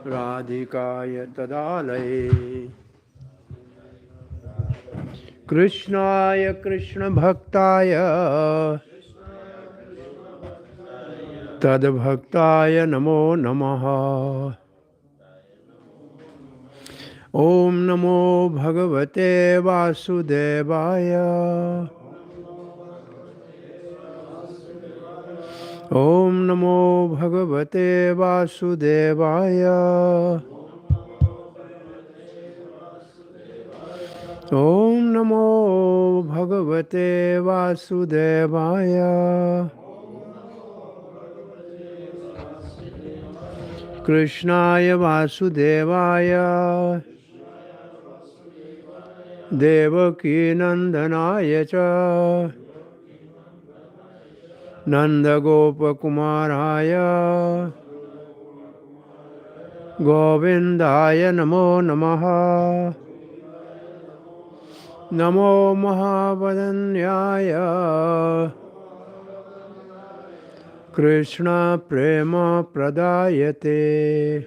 Radhikaya Tadalaya Krishnaya Krishna Bhaktaya Tad Bhaktaya Namo Namaha Om Namo Bhagavate Vasudevaya Om Namo Bhagavate Vasudevaya Om Namo Bhagavate Vasudevaya Krishnaya Vasudevaya Devaki Nandanaya Cha Nanda Gopa Kumaraya Govindaya Namo Namaha Namo Mahavadanyaya Krishna Prema Pradayate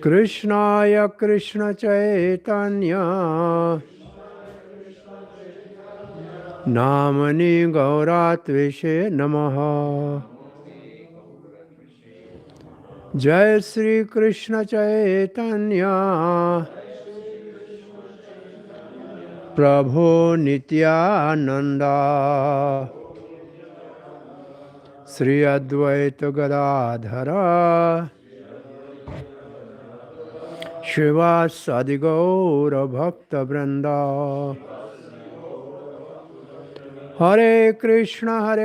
Krishnaya Krishna Caitanya Namani Gauratvishe Namaha Jai Sri Krishna Caitanya Prabhu Nityananda Sri Advaita Gadadhara Shivasadi Gaura Bhakta Vrinda Hare Krishna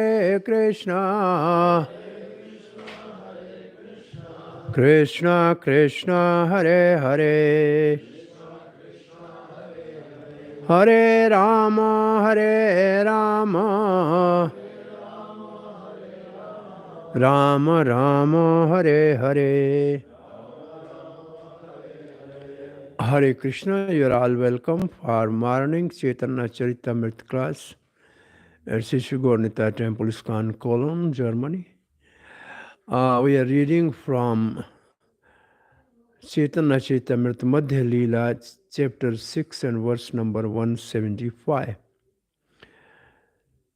Krishna Krishna Hare Hare Hare Rama Rama Rama Hare Hare Hare Krishna, you are all welcome for morning Chaitanya Charitamrita class at Gauradesh Temple, Köln, Germany. We are reading from Chaitanya Charitamrita Madhya Leela, chapter 6 and verse number 175.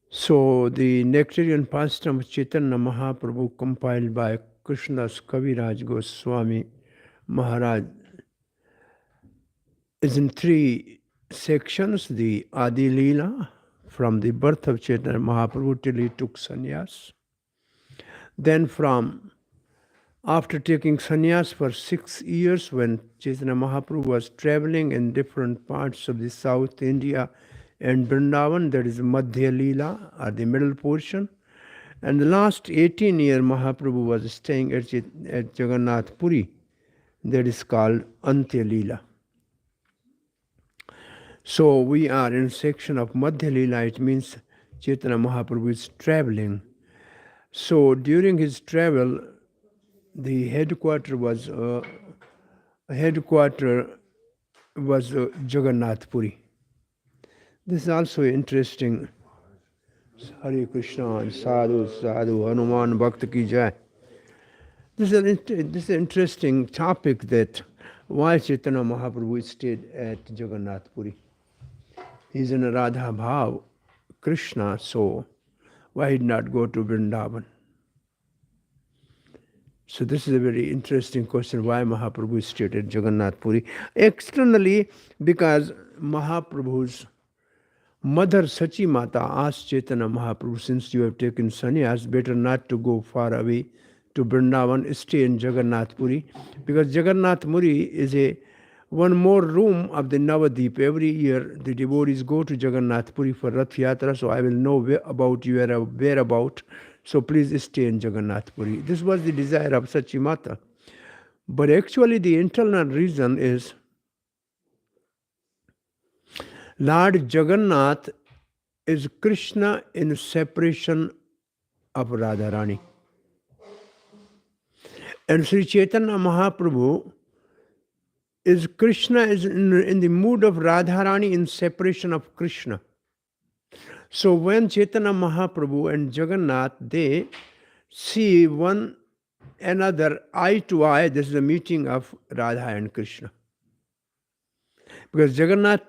So, the nectarian pastime of Chaitanya Mahaprabhu compiled by Krishnadas Kaviraj Goswami Maharaj is in three sections. The Adi Leela, from the birth of Chaitanya Mahaprabhu till he took sannyas. Then from after taking sannyas for 6 years, when Chaitanya Mahaprabhu was traveling in different parts of the South India and Vrindavan, that is Madhya Leela, or the middle portion. And the last 18 years, Mahaprabhu was staying at Jagannath Puri, that is called Antya Leela. So we are in section of Madhya Leela. It means Chaitanya Mahaprabhu is traveling. So during his travel, the headquarter was Jagannath Puri. This is also interesting. Hare Krishna, Sadhu, Sadhu, Hanuman, Bhakta Ki Jai. This is an interesting topic, that why Chaitanya Mahaprabhu stayed at Jagannath Puri. He's in a Radha Bhav, Krishna, so why did not go to Vrindavan? So this is a very interesting question, why Mahaprabhu stayed at Jagannath Puri. Externally, because Mahaprabhu's mother Sachi Mata asked Chaitanya Mahaprabhu, since you have taken sannyas, better not to go far away to Vrindavan, stay in Jagannath Puri, because Jagannath Puri is one more room of the Navadip. Every year the devotees go to Jagannath Puri for Rath Yatra, so I will know about your whereabout, so please stay in Jagannath Puri. This was the desire of Sachi Mata. But actually the internal reason is Lord Jagannath is Krishna in separation of Radharani. And Sri Chaitanya Mahaprabhu is Krishna is in the mood of Radharani in separation of Krishna. So when Chaitanya Mahaprabhu and Jagannath, they see one another eye to eye. This is a meeting of Radha and Krishna. Because Jagannath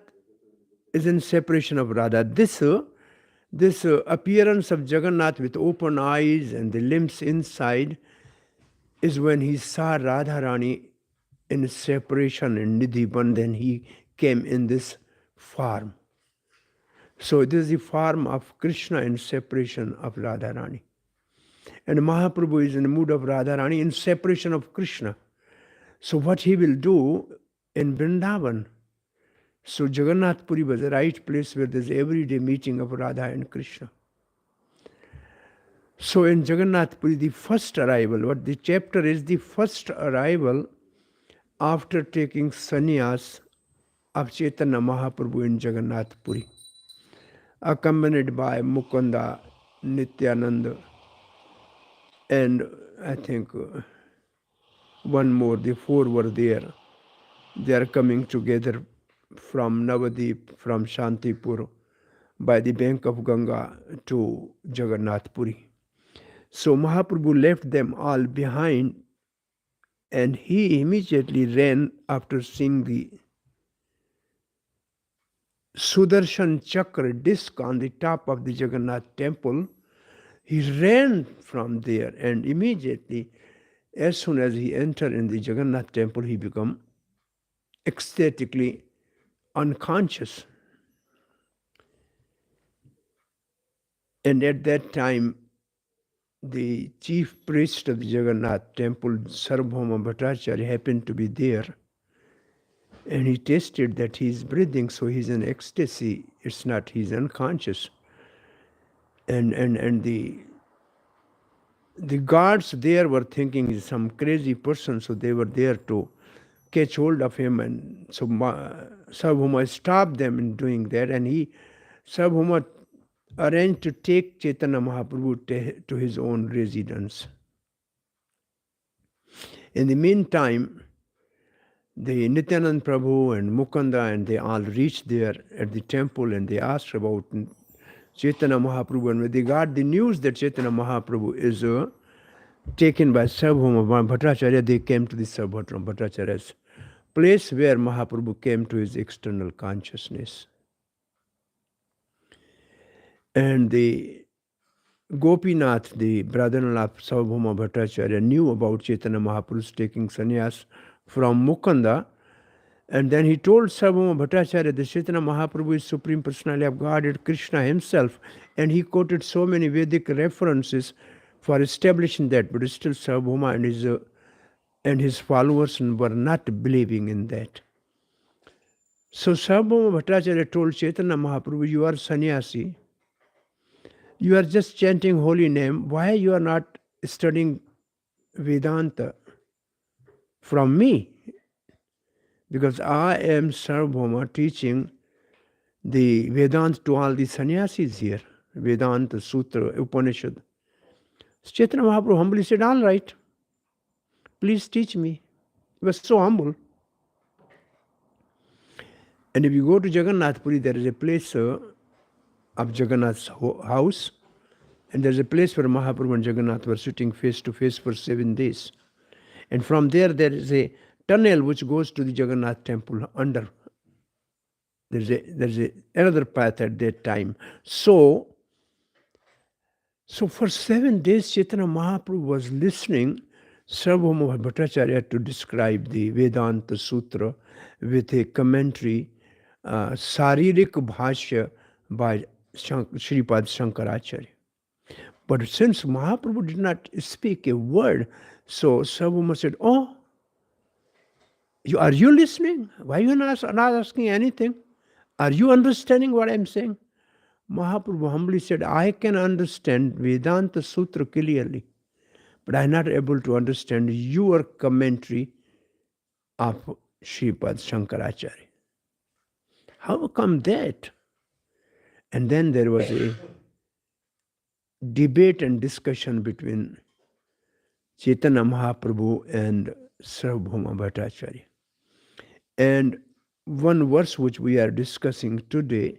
is in separation of Radha. This appearance of Jagannath with open eyes and the limbs inside is when he saw Radharani in separation in Nidhiban, then he came in this form. So this is the form of Krishna in separation of Radharani. And Mahaprabhu is in the mood of Radharani in separation of Krishna. So what he will do in Vrindavan, so Jagannath Puri was the right place where there's everyday meeting of Radha and Krishna. So in Jagannath Puri, the first arrival, what the chapter is, the first arrival after taking sannyas of Chaitanya Mahaprabhu in Jagannath Puri, accompanied by Mukunda, Nityananda, and I think one more, the four were there. They are coming together from Navadip, from Shantipur, by the bank of Ganga to Jagannath Puri. So Mahaprabhu left them all behind, and he immediately ran after seeing the Sudarshan Chakra disc on the top of the Jagannath temple. He ran from there, and immediately, as soon as he entered in the Jagannath temple, he became ecstatically unconscious. And at that time, the chief priest of the Jagannath temple, Sarvabhauma Bhattacharya, happened to be there. And he tasted that he's breathing, so he's in ecstasy. It's not, he's unconscious. And the guards there were thinking he's some crazy person, so they were there to catch hold of him. And so Sarvabhauma stopped them in doing that, and Sarvabhauma arranged to take Chaitanya Mahaprabhu to his own residence. In the meantime, the Nityananda Prabhu and Mukunda, and they all reached there at the temple, and they asked about Chaitanya Mahaprabhu. And when they got the news that Chaitanya Mahaprabhu is taken by Sarvabhauma Bhattacharya, they came to the Sarvabhauma Bhattacharya's place where Mahaprabhu came to his external consciousness. And the Gopinath, the brother-in-law of Sarvabhauma Bhattacharya, knew about Chaitanya Mahaprabhu's taking sannyas from Mukunda, and then he told Sarvabhauma Bhattacharya that Chaitanya Mahaprabhu is Supreme Personality of Godhead, Krishna himself, and he quoted so many Vedic references for establishing that, but still Sarvabhauma and his followers were not believing in that. So Sarvabhauma Bhattacharya told Chaitanya Mahaprabhu, you are sannyasi, you are just chanting holy name, why you are not studying Vedanta from me? Because I am Sarvabhauma teaching the Vedanta to all the sannyasis here, Vedanta, Sutra, Upanishad. So Chaitanya Mahaprabhu humbly said, all right, please teach me. He was so humble. And if you go to Jagannath Puri, there is a place of Jagannath's house, and there's a place where Mahaprabhu and Jagannath were sitting face to face for 7 days. And from there is a tunnel which goes to the Jagannath temple under. There's another path at that time. So for 7 days, Chaitanya Mahaprabhu was listening Sarvabhauma Bhattacharya to describe the Vedanta Sutra with a commentary, Saririk Bhashya by Shripad Shankaracharya. But since Mahaprabhu did not speak a word, so Sarvabhauma said, oh, are you listening? Why are you not asking anything? Are you understanding what I'm saying? Mahaprabhu humbly said, I can understand Vedanta Sutra clearly, but I'm not able to understand your commentary of Shripad Shankaracharya. How come that? And then there was a debate and discussion between Chaitanya Mahaprabhu and Sarvabhauma Bhattacharya. And one verse which we are discussing today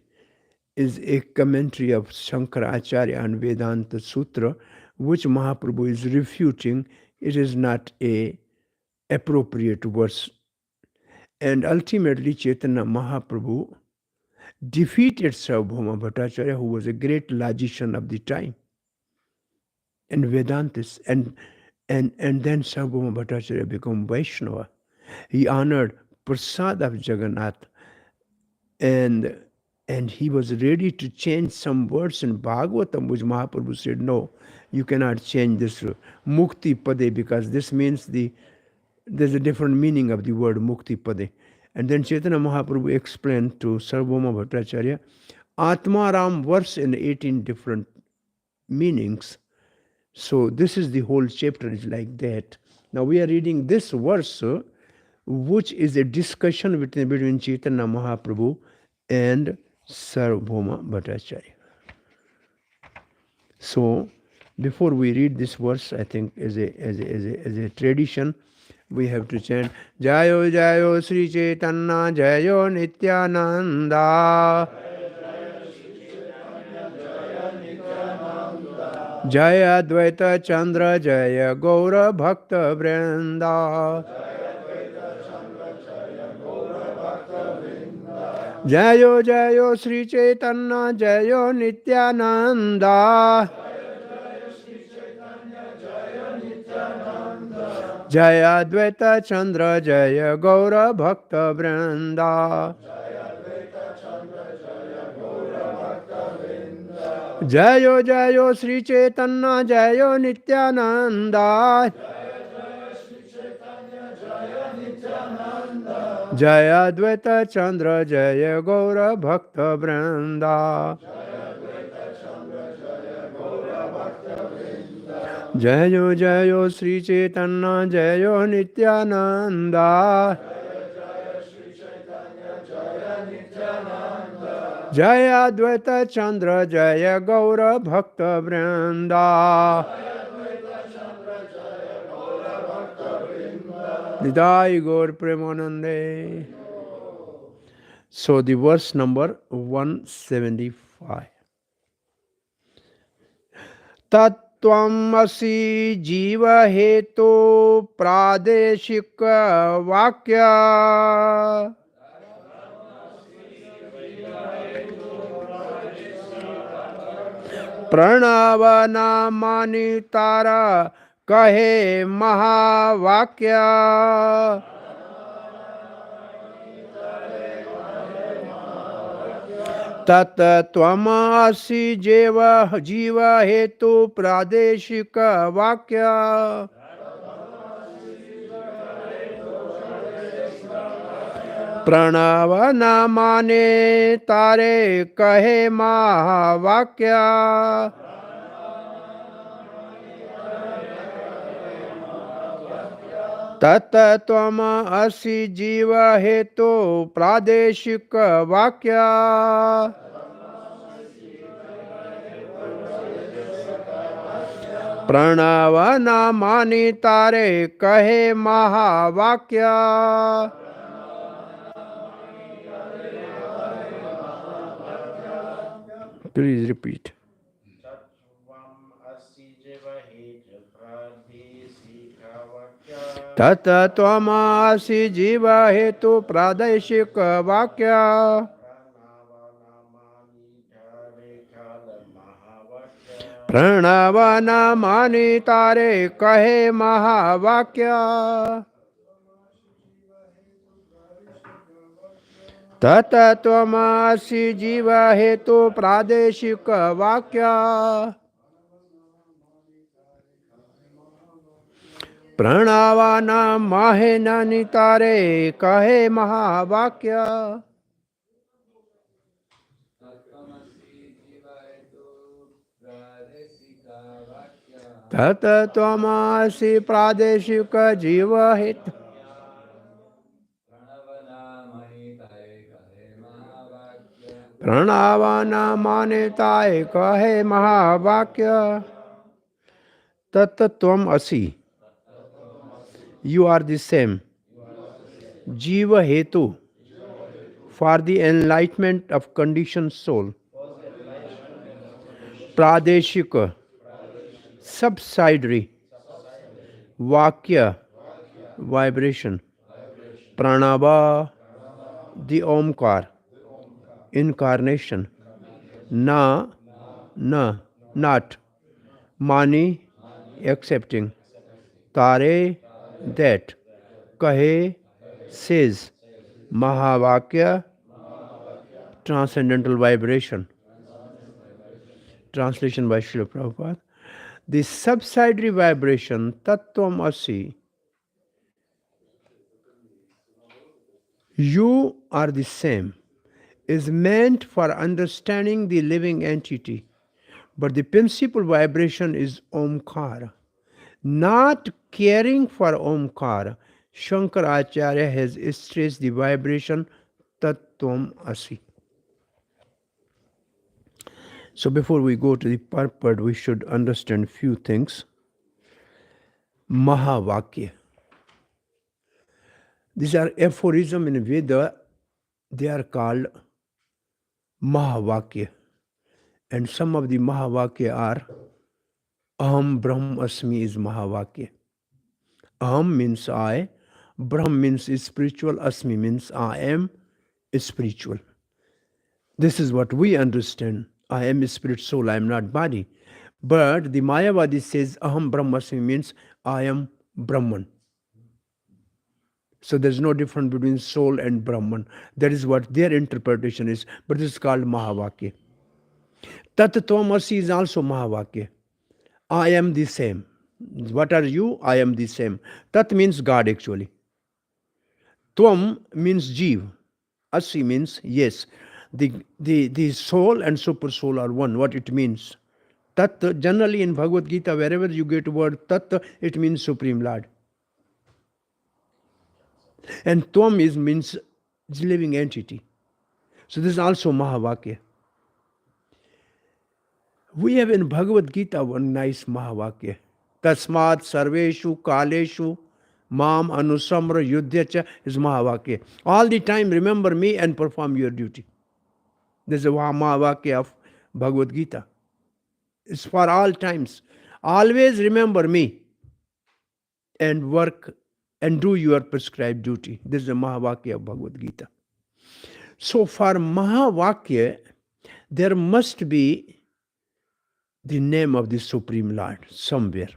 is a commentary of Shankaracharya on Vedanta Sutra, which Mahaprabhu is refuting it is not a appropriate verse. And ultimately, Chaitanya Mahaprabhu defeated Sarvabhauma Bhattacharya, who was a great logician of the time, and Vedantist. And then Sarvabhauma Bhattacharya became Vaishnava. He honored Prasad of Jagannath, and he was ready to change some words in Bhagavatam, which Mahaprabhu said, no, you cannot change this Mukti Pade, because this means there's a different meaning of the word Mukti Pade. And then Chaitanya Mahaprabhu explained to Sarvabhauma Bhattacharya, Atma Ram verse in 18 different meanings. So this is the whole chapter is like that. Now we are reading this verse, which is a discussion between Chaitanya Mahaprabhu and Sarvabhauma Bhattacharya. So before we read this verse, I think as a tradition, we have to chant Jayo Jayo Sri Chaitanya Jayo Nityananda Jaya Advaita Chandra Jaya Gaura Bhakta Vrinda Jayo Jayo Sri Chaitanya Jayo Nityananda Jaya Advaita Chandra Jaya Gaura Bhakta Vrinda Jayo Jayo Sri Chaitanya Jayo Nityananda Jaya Advaita Chandra Jaya Gaura Bhakta Vrinda Jayo Jayo Sri Chaitanya Jayo Nityananda Jaya Advaita Chandra Jaya Gaura Bhakta Vrinda Nidai Gaur Premanande. So the verse number 175. Tattvam asi jiva hetu pradeshika vakya Pranava namani tara kahe mahavakya Tat tvamasi jiva hetu pradeshika vakya Pranava namane tare kahe mahavakya Tat tvam asi jiva hetu pradeshika vakya Pranava namani tare kahe mahavakya Please repeat. Tata tvamasi jiva hetu pradeshika vakya Pranava namani tare kahe mahavakya Tata tvamasi jiva hetu pradeshika vakya Pranavana mahenani tare kahe mahavakya Tata tvamasi pradeshika jiva hetu Pranavana manitaye kahe mahavakya Tatatvam asi. You are the same. Jiva hetu. For the enlightenment of conditioned soul. Pradeshika. Subsidiary. Vakya, vibration. Pranava, the Omkar, incarnation. Na, na, not. Mani, accepting. Tare, that. Kahe, says. Mahavakya, transcendental vibration. Translation by Srila Prabhupada. The subsidiary vibration, Tattvam Asi, you are the same, is meant for understanding the living entity. But the principal vibration is Omkara. Not caring for Omkara, Shankaracharya has stressed the vibration Tattvam Asi. So before we go to the purport, we should understand few things. Mahavakya. These are aphorisms in Veda. They are called Mahavakya. And some of the Mahavakya are Aham Brahm Asmi is Mahavakya. Aham means I, Brahm means spiritual, Asmi means I am spiritual. This is what we understand. I am spirit soul, I am not body. But the Mayavadi says Aham Brahmasmi means I am Brahman. So there's no difference between soul and Brahman. That is what their interpretation is. But this is called Mahavakya. Tat Tvamasi is also Mahavakya. I am the same. What are you? I am the same. Tat means God actually. Tvam means Jeev. Asi means yes. The soul and super soul are one. What it means? Tat, generally in Bhagavad Gita, wherever you get word Tat, it means Supreme Lord. And Tvam means living entity. So this is also Mahavakya. We have in Bhagavad Gita one nice Mahavakya. Tasmat sarveshu kaleshu mam anusamra yudhyacha is Mahavakya. All the time remember me and perform your duty. This is a Mahavakya of Bhagavad Gita. It's for all times. Always remember me and work and do your prescribed duty. This is a Mahavakya of Bhagavad Gita. So for Mahavakya, there must be the name of the Supreme Lord somewhere.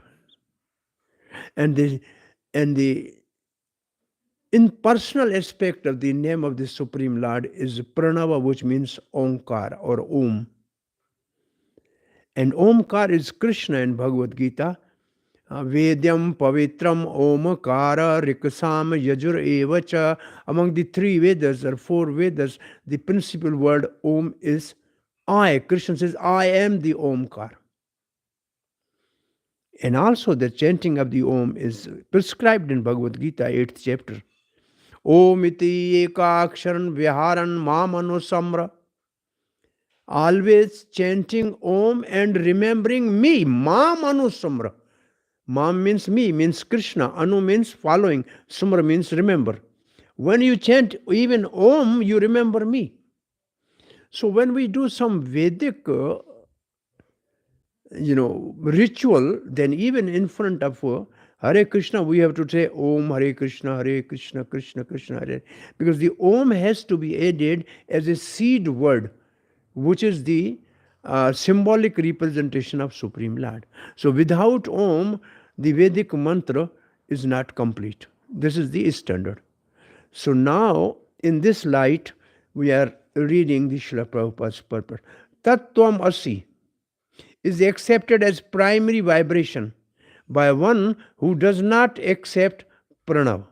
And the impersonal aspect of the name of the Supreme Lord is Pranava, which means Omkar or Om. And Omkar is Krishna in Bhagavad Gita. Vedyam Pavitram Omkara Rikasam Yajur Evacha. Among the 3 Vedas or 4 Vedas, the principal word Om is I. Krishna says, I am the Omkar. And also the chanting of the Om is prescribed in Bhagavad Gita, 8th chapter. Om iti ekaksharan viharan mamanusamra. Always chanting Om and remembering me, mamanusamra. Mam means me, means Krishna. Anu means following. Sumra means remember. When you chant even Om, you remember me. So when we do some Vedic ritual, then even in front of Hare Krishna, we have to say Om Hare Krishna, Krishna Krishna Hare. Because the Om has to be added as a seed word, which is the symbolic representation of Supreme Lord. So without Om, the Vedic mantra is not complete. This is the standard. So now, in this light, we are reading the Srila Prabhupada's purport. Tattvam Asi is accepted as primary vibration by one who does not accept Pranav,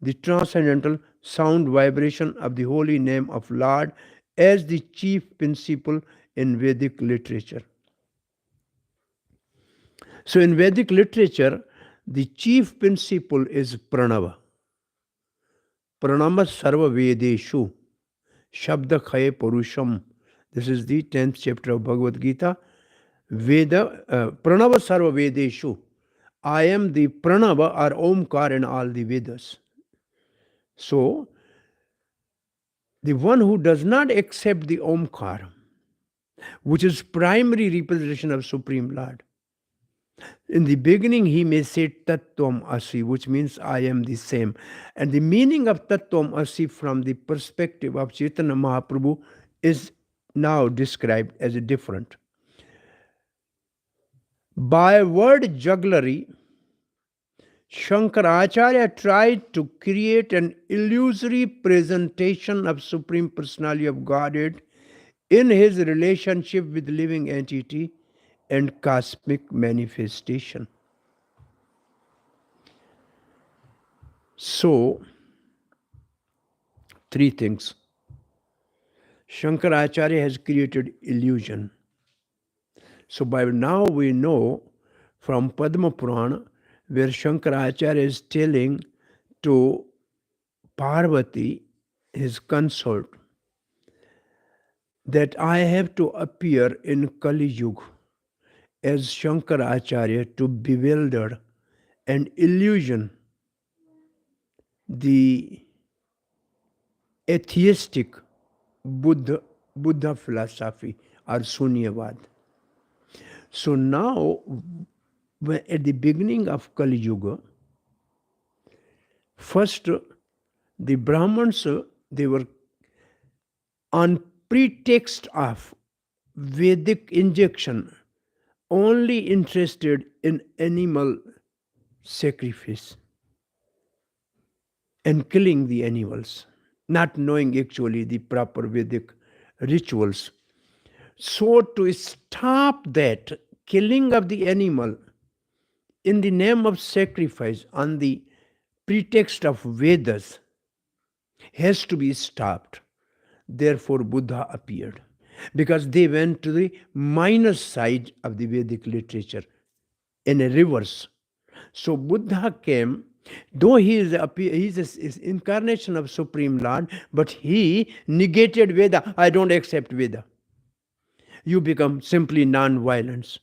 the transcendental sound vibration of the holy name of Lord, as the chief principle in Vedic literature. So in Vedic literature, the chief principle is Pranava. Pranama sarva vedeshu, shabda khaye purusham. This is the 10th chapter of Bhagavad Gita. Veda, Pranava sarva vedeshu. I am the Pranava or Omkar in all the Vedas. So, the one who does not accept the Omkar, which is primary representation of Supreme Lord, In the beginning, he may say Tattvam Asi, which means I am the same. And the meaning of Tattvam Asi from the perspective of Chaitanya Mahaprabhu is now described as a different. By word jugglery, Shankaracharya tried to create an illusory presentation of Supreme Personality of Godhead in his relationship with living entity and cosmic manifestation. So, three things. Shankaracharya has created illusion. So by now we know from Padma Purana, where Shankaracharya is telling to Parvati, his consort, that I have to appear in Kali Yuga as Shankaracharya to bewilder and illusion the atheistic Buddha philosophy or Sunyavad. So now, at the beginning of Kali Yuga, first the Brahmins, they were on pretext of Vedic injection only interested in animal sacrifice and killing the animals, not knowing actually the proper Vedic rituals. So to stop that killing of the animal in the name of sacrifice on the pretext of Vedas has to be stopped. Therefore Buddha appeared, because they went to the minus side of the Vedic literature in a reverse. So Buddha came, though he is an incarnation of Supreme Lord, but he negated Veda. I don't accept Veda. You become simply non-violence.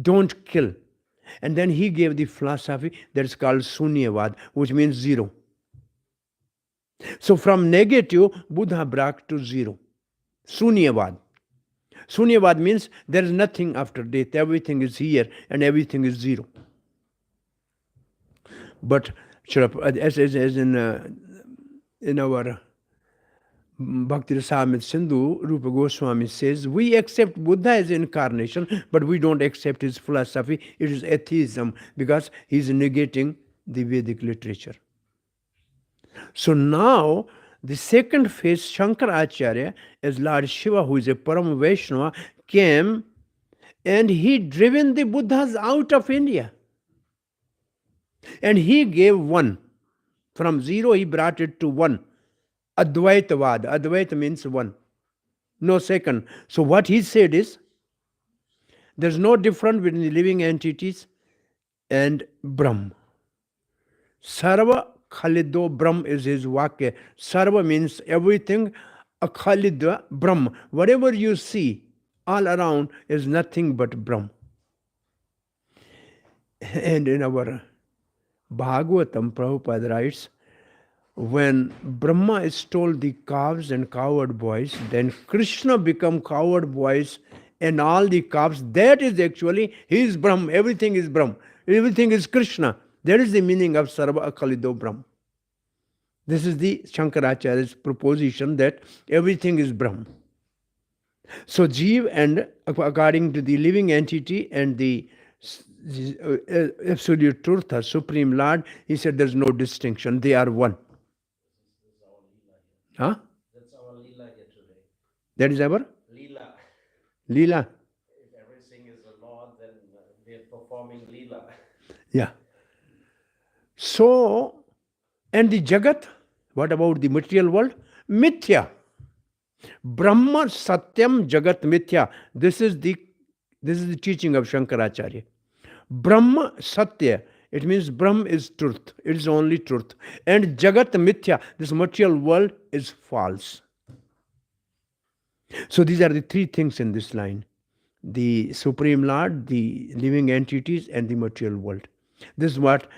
Don't kill. And then he gave the philosophy that is called Sunyavad, which means zero. So from negative, Buddha brought to zero. Sunyavad. Sunyavad means there is nothing after death. Everything is here and everything is zero. But as in our Bhakti Rasamrita Sindhu, Rupa Goswami says, we accept Buddha as incarnation, but we don't accept his philosophy. It is atheism, because he is negating the Vedic literature. So now, the second phase, Shankaracharya, as Lord Shiva, who is a Param Vaishnava, came and he driven the Buddhas out of India. And he gave one. From zero, he brought it to one. Advaitavad. Advaita means one. No second. So what he said is, there's no difference between the living entities and Brahm. Sarva Khalido Brahm is his vakya. Sarva means everything. Akhalida Brahm. Whatever you see all around is nothing but Brahm. And in our Bhagavatam, Prabhupada writes, when Brahma stole the calves and cowherd boys, then Krishna become cowherd boys and all the calves. That is actually, he is Brahm. Everything is Brahm. Everything is Krishna. That is the meaning of Sarva Akalido Brahm. This is the Shankaracharya's proposition that everything is Brahm. So Jeev, and according to the living entity and the absolute truth, or Supreme Lord, he said there's no distinction. They are one. Huh? That's our Leela here today. That is our? Leela. Leela. If everything is the Lord, then we are performing Leela. Yeah. So, and the Jagat, what about the material world? Mithya. Brahma Satyam Jagat Mithya. This is the teaching of Shankaracharya. Brahma Satya. It means Brahm is truth. It is only truth. And Jagat Mithya, this material world, is false. So these are the three things in this line. The Supreme Lord, the living entities, and the material world. This is what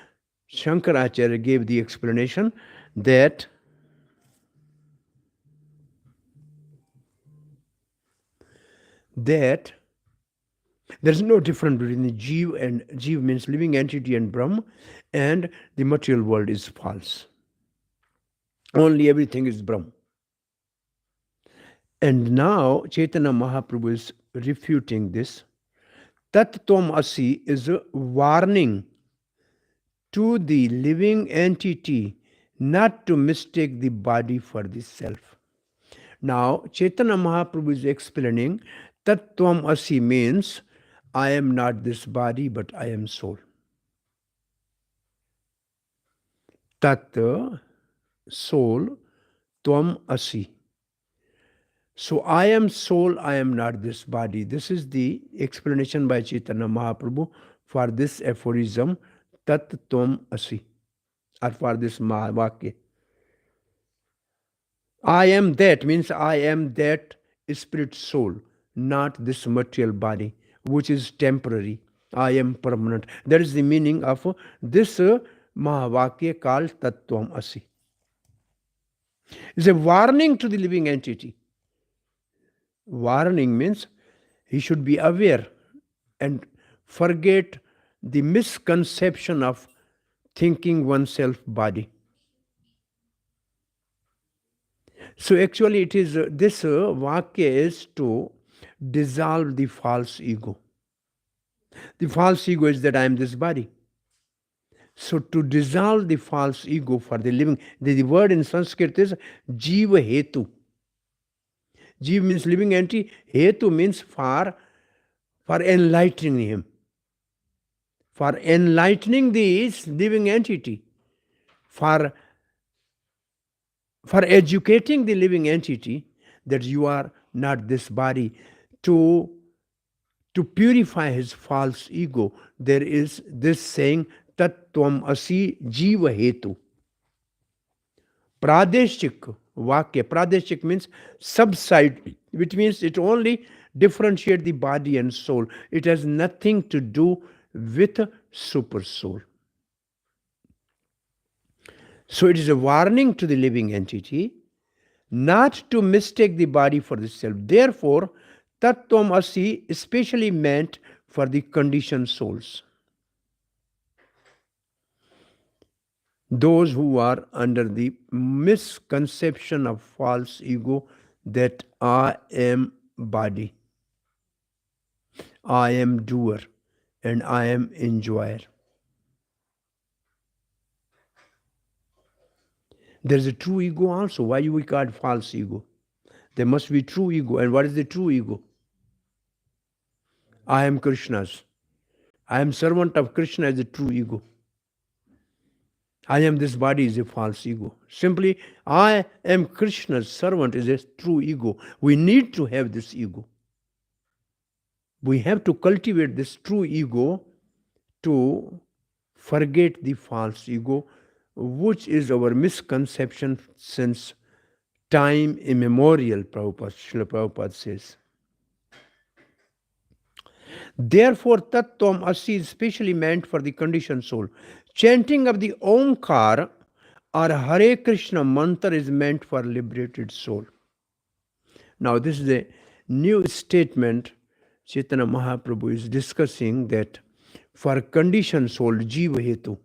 Shankaracharya gave the explanation, that There's no difference between the Jeev and Jeev means living entity and Brahm, and the material world is false. Only everything is Brahm. And now Chaitanya Mahaprabhu is refuting this. Tat Tvam Asi is a warning to the living entity not to mistake the body for the self. Now, Chaitanya Mahaprabhu is explaining Tat Tvam Asi means I am not this body, but I am soul. Tat, soul, Tvam Asi. So I am soul, I am not this body. This is the explanation by Chaitanya Mahaprabhu for this aphorism, Tat Tvam Asi, or for this Vakya. I am that means I am that spirit soul, not this material body, which is temporary. I am permanent. That is the meaning of this Mahavakya called Tattvam Asi. It's a warning to the living entity. Warning means he should be aware and forget the misconception of thinking oneself body. So actually it is this Vakya is to dissolve the false ego. The false ego is that I am this body. So to dissolve the false ego for the living, the word in Sanskrit is Jiva Hetu. Jiva means living entity, Hetu means for enlightening him. For enlightening this living entity, for educating the living entity that you are not this body, to purify his false ego, there is this saying, Tat Tvam Asi Jiva Hetu. Pradeshik Vakya. Pradeshik means subside, which means it only differentiates the body and soul. It has nothing to do with super soul. So it is a warning to the living entity not to mistake the body for the self. Therefore, Tattvam Asi is specially meant for the conditioned souls. Those who are under the misconception of false ego that I am body, I am doer, and I am enjoyer. There is a true ego also. Why we call it false ego? There must be true ego. And what is the true ego? I am Krishna's. I am servant of Krishna as a true ego. I am this body is a false ego. Simply, I am Krishna's servant is a true ego. We need to have this ego. We have to cultivate this true ego to forget the false ego, which is our misconception since time immemorial, Srila Prabhupada says. Therefore, Tattvam Asi is specially meant for the conditioned soul. Chanting of the Omkar or Hare Krishna mantra is meant for liberated soul. Now, this is a new statement Chaitanya Mahaprabhu is discussing, that for conditioned soul, Jiva Hetu.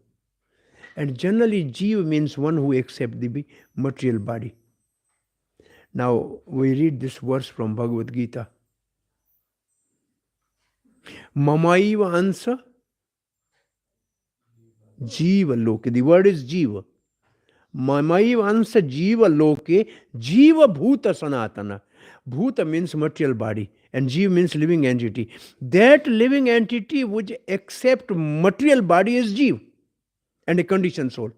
And generally, Jiva means one who accepts the material body. Now, we read this verse from Bhagavad Gita. Mamaiva ansa Jiva loke. The word is Jiva. Mamaiva ansa Jiva loke Jiva bhuta sanatana. Bhuta means material body and Jiva means living entity. That living entity which accepts material body is Jiva and a conditioned soul.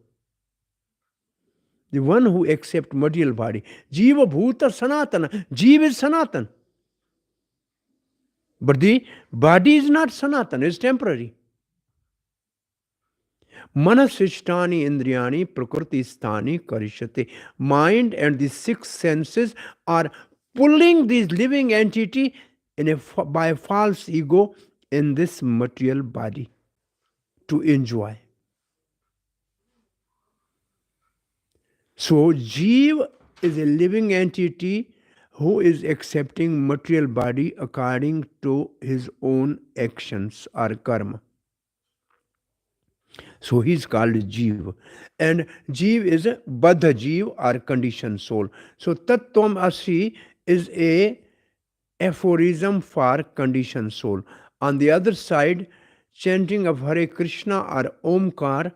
The one who accepts material body. Jiva bhuta sanatana. Jiva is sanatan. But the body is not sanatan, it's temporary. Manasishtani indriyani prakriti sthani karishate. Mind and the six senses are pulling this living entity by a false ego in this material body to enjoy. So Jiva is a living entity who is accepting material body according to his own actions or karma. So he is called Jeev. And Jeev is a Baddha Jeev or conditioned soul. So Tat Tvam Asi is a aphorism for conditioned soul. On the other side, chanting of Hare Krishna or Omkar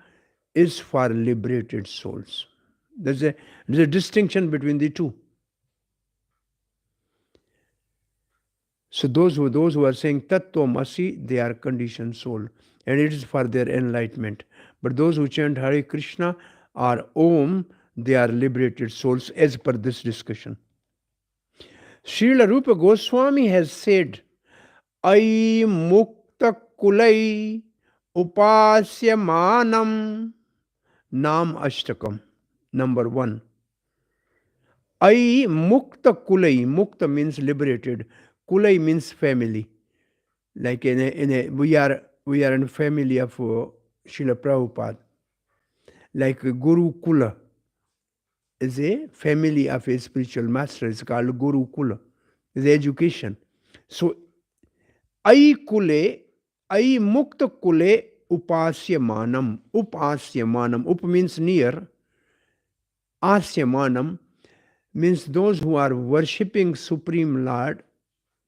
is for liberated souls. There's a distinction between the two. So those who are saying Tattvam Asi, they are conditioned soul, and it is for their enlightenment. But those who chant Hare Krishna or Om, they are liberated souls, as per this discussion. Srila Rupa Goswami has said, Ai Mukta Kulai Upasya Manam Nam Ashtakam. Number 1. Ai Mukta Kulai. Mukta means liberated. Kulai means family. Like we are in a family of Srila Prabhupada. Like Guru Kula is a family of a spiritual master. It's called Guru Kula. It's education. So Ai Kule, Ai Mukta Kule Upasya Manam. Upasya Manam. Up means near. Asya Manam means those who are worshipping Supreme Lord,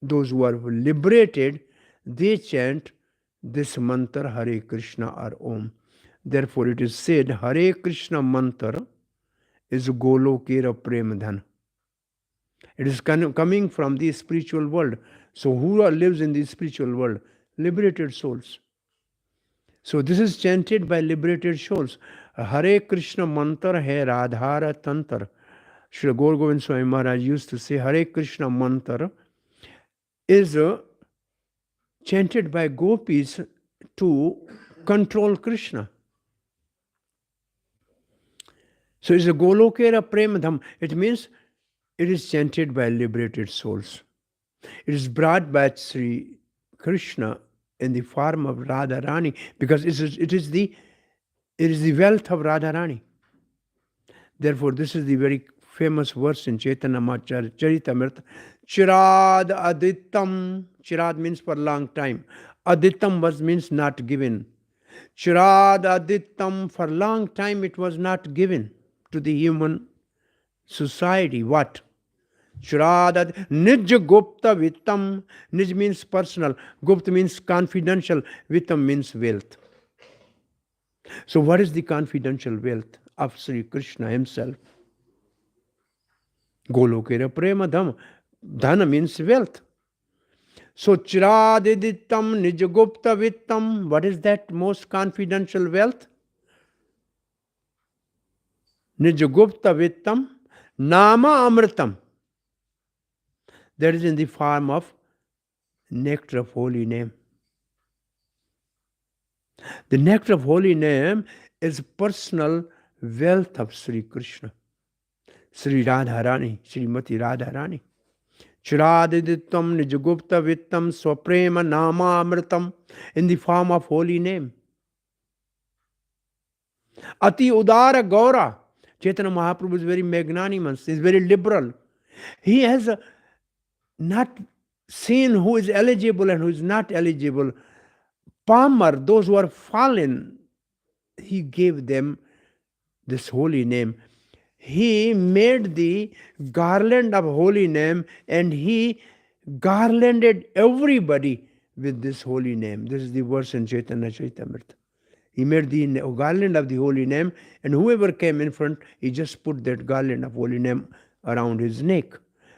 those who are liberated, they chant this mantra Hare Krishna or Om. Therefore it is said Hare Krishna mantra is Golokera Premadhan. It is coming from the spiritual world. So who lives in the spiritual world? Liberated souls. So this is chanted by liberated souls. Hare Krishna mantra hai Radhara Tantra. Srila Gaur Govind Swami Maharaj used to say Hare Krishna mantra is chanted by gopis to control Krishna. So it's a Golokera Premadham. It means it is chanted by liberated souls. It is brought by Sri Krishna in the form of Radharani, because it is the wealth of Radharani. Therefore, this is the very famous verse in Chaitanya Caritamrita. Chirad Adittam. Chirad means for long time. Adittam means not given. Chirad Adittam, for long time it was not given to the human society. What? Chirad Nij Gupta Vittam. Nij means personal. Gupta means confidential. Vittam means wealth. So what is the confidential wealth of Sri Krishna himself? Golokera Premadham. Dhana means wealth. So Chiradidittam Nijagupta Vittam. What is that most confidential wealth? Nijagupta Vittam. Nama Amritam. That is in the form of nectar of holy name. The nectar of holy name is personal wealth of Sri Krishna. Sri Radharani, Srimati Radharani. Chiradidittam Nijagupta Vittam Swaprema Nama Amritam, in the form of holy name. Ati Udara Gaura. Chaitanya Mahaprabhu is very magnanimous, he is very liberal. He has not seen who is eligible and who is not eligible. Palmer, those who are fallen, he gave them this holy name. He made the garland of holy name and he garlanded everybody with this holy name. This is the verse in Chaitanya Caritamrita. He made the garland of the holy name, and whoever came in front, he just put that garland of holy name around his neck.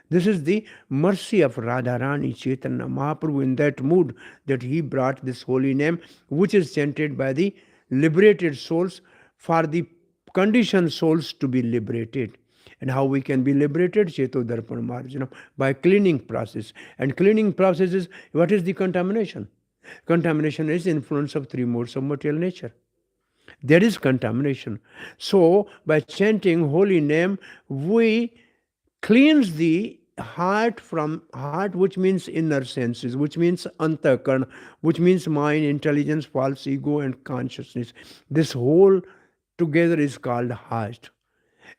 This is the mercy of Radharani Chaitanya Mahaprabhu, in that mood that he brought this holy name, which is chanted by the liberated souls for the conditioned souls to be liberated. And how we can be liberated? Cheto Darpan Marjanam, by cleaning process. And cleaning process is, what is the contamination? Contamination is influence of three modes of material nature. That is contamination. So by chanting holy name, we cleanse the heart from heart, which means inner senses, which means antakarna, which means mind, intelligence, false ego, and consciousness. This whole together is called heart.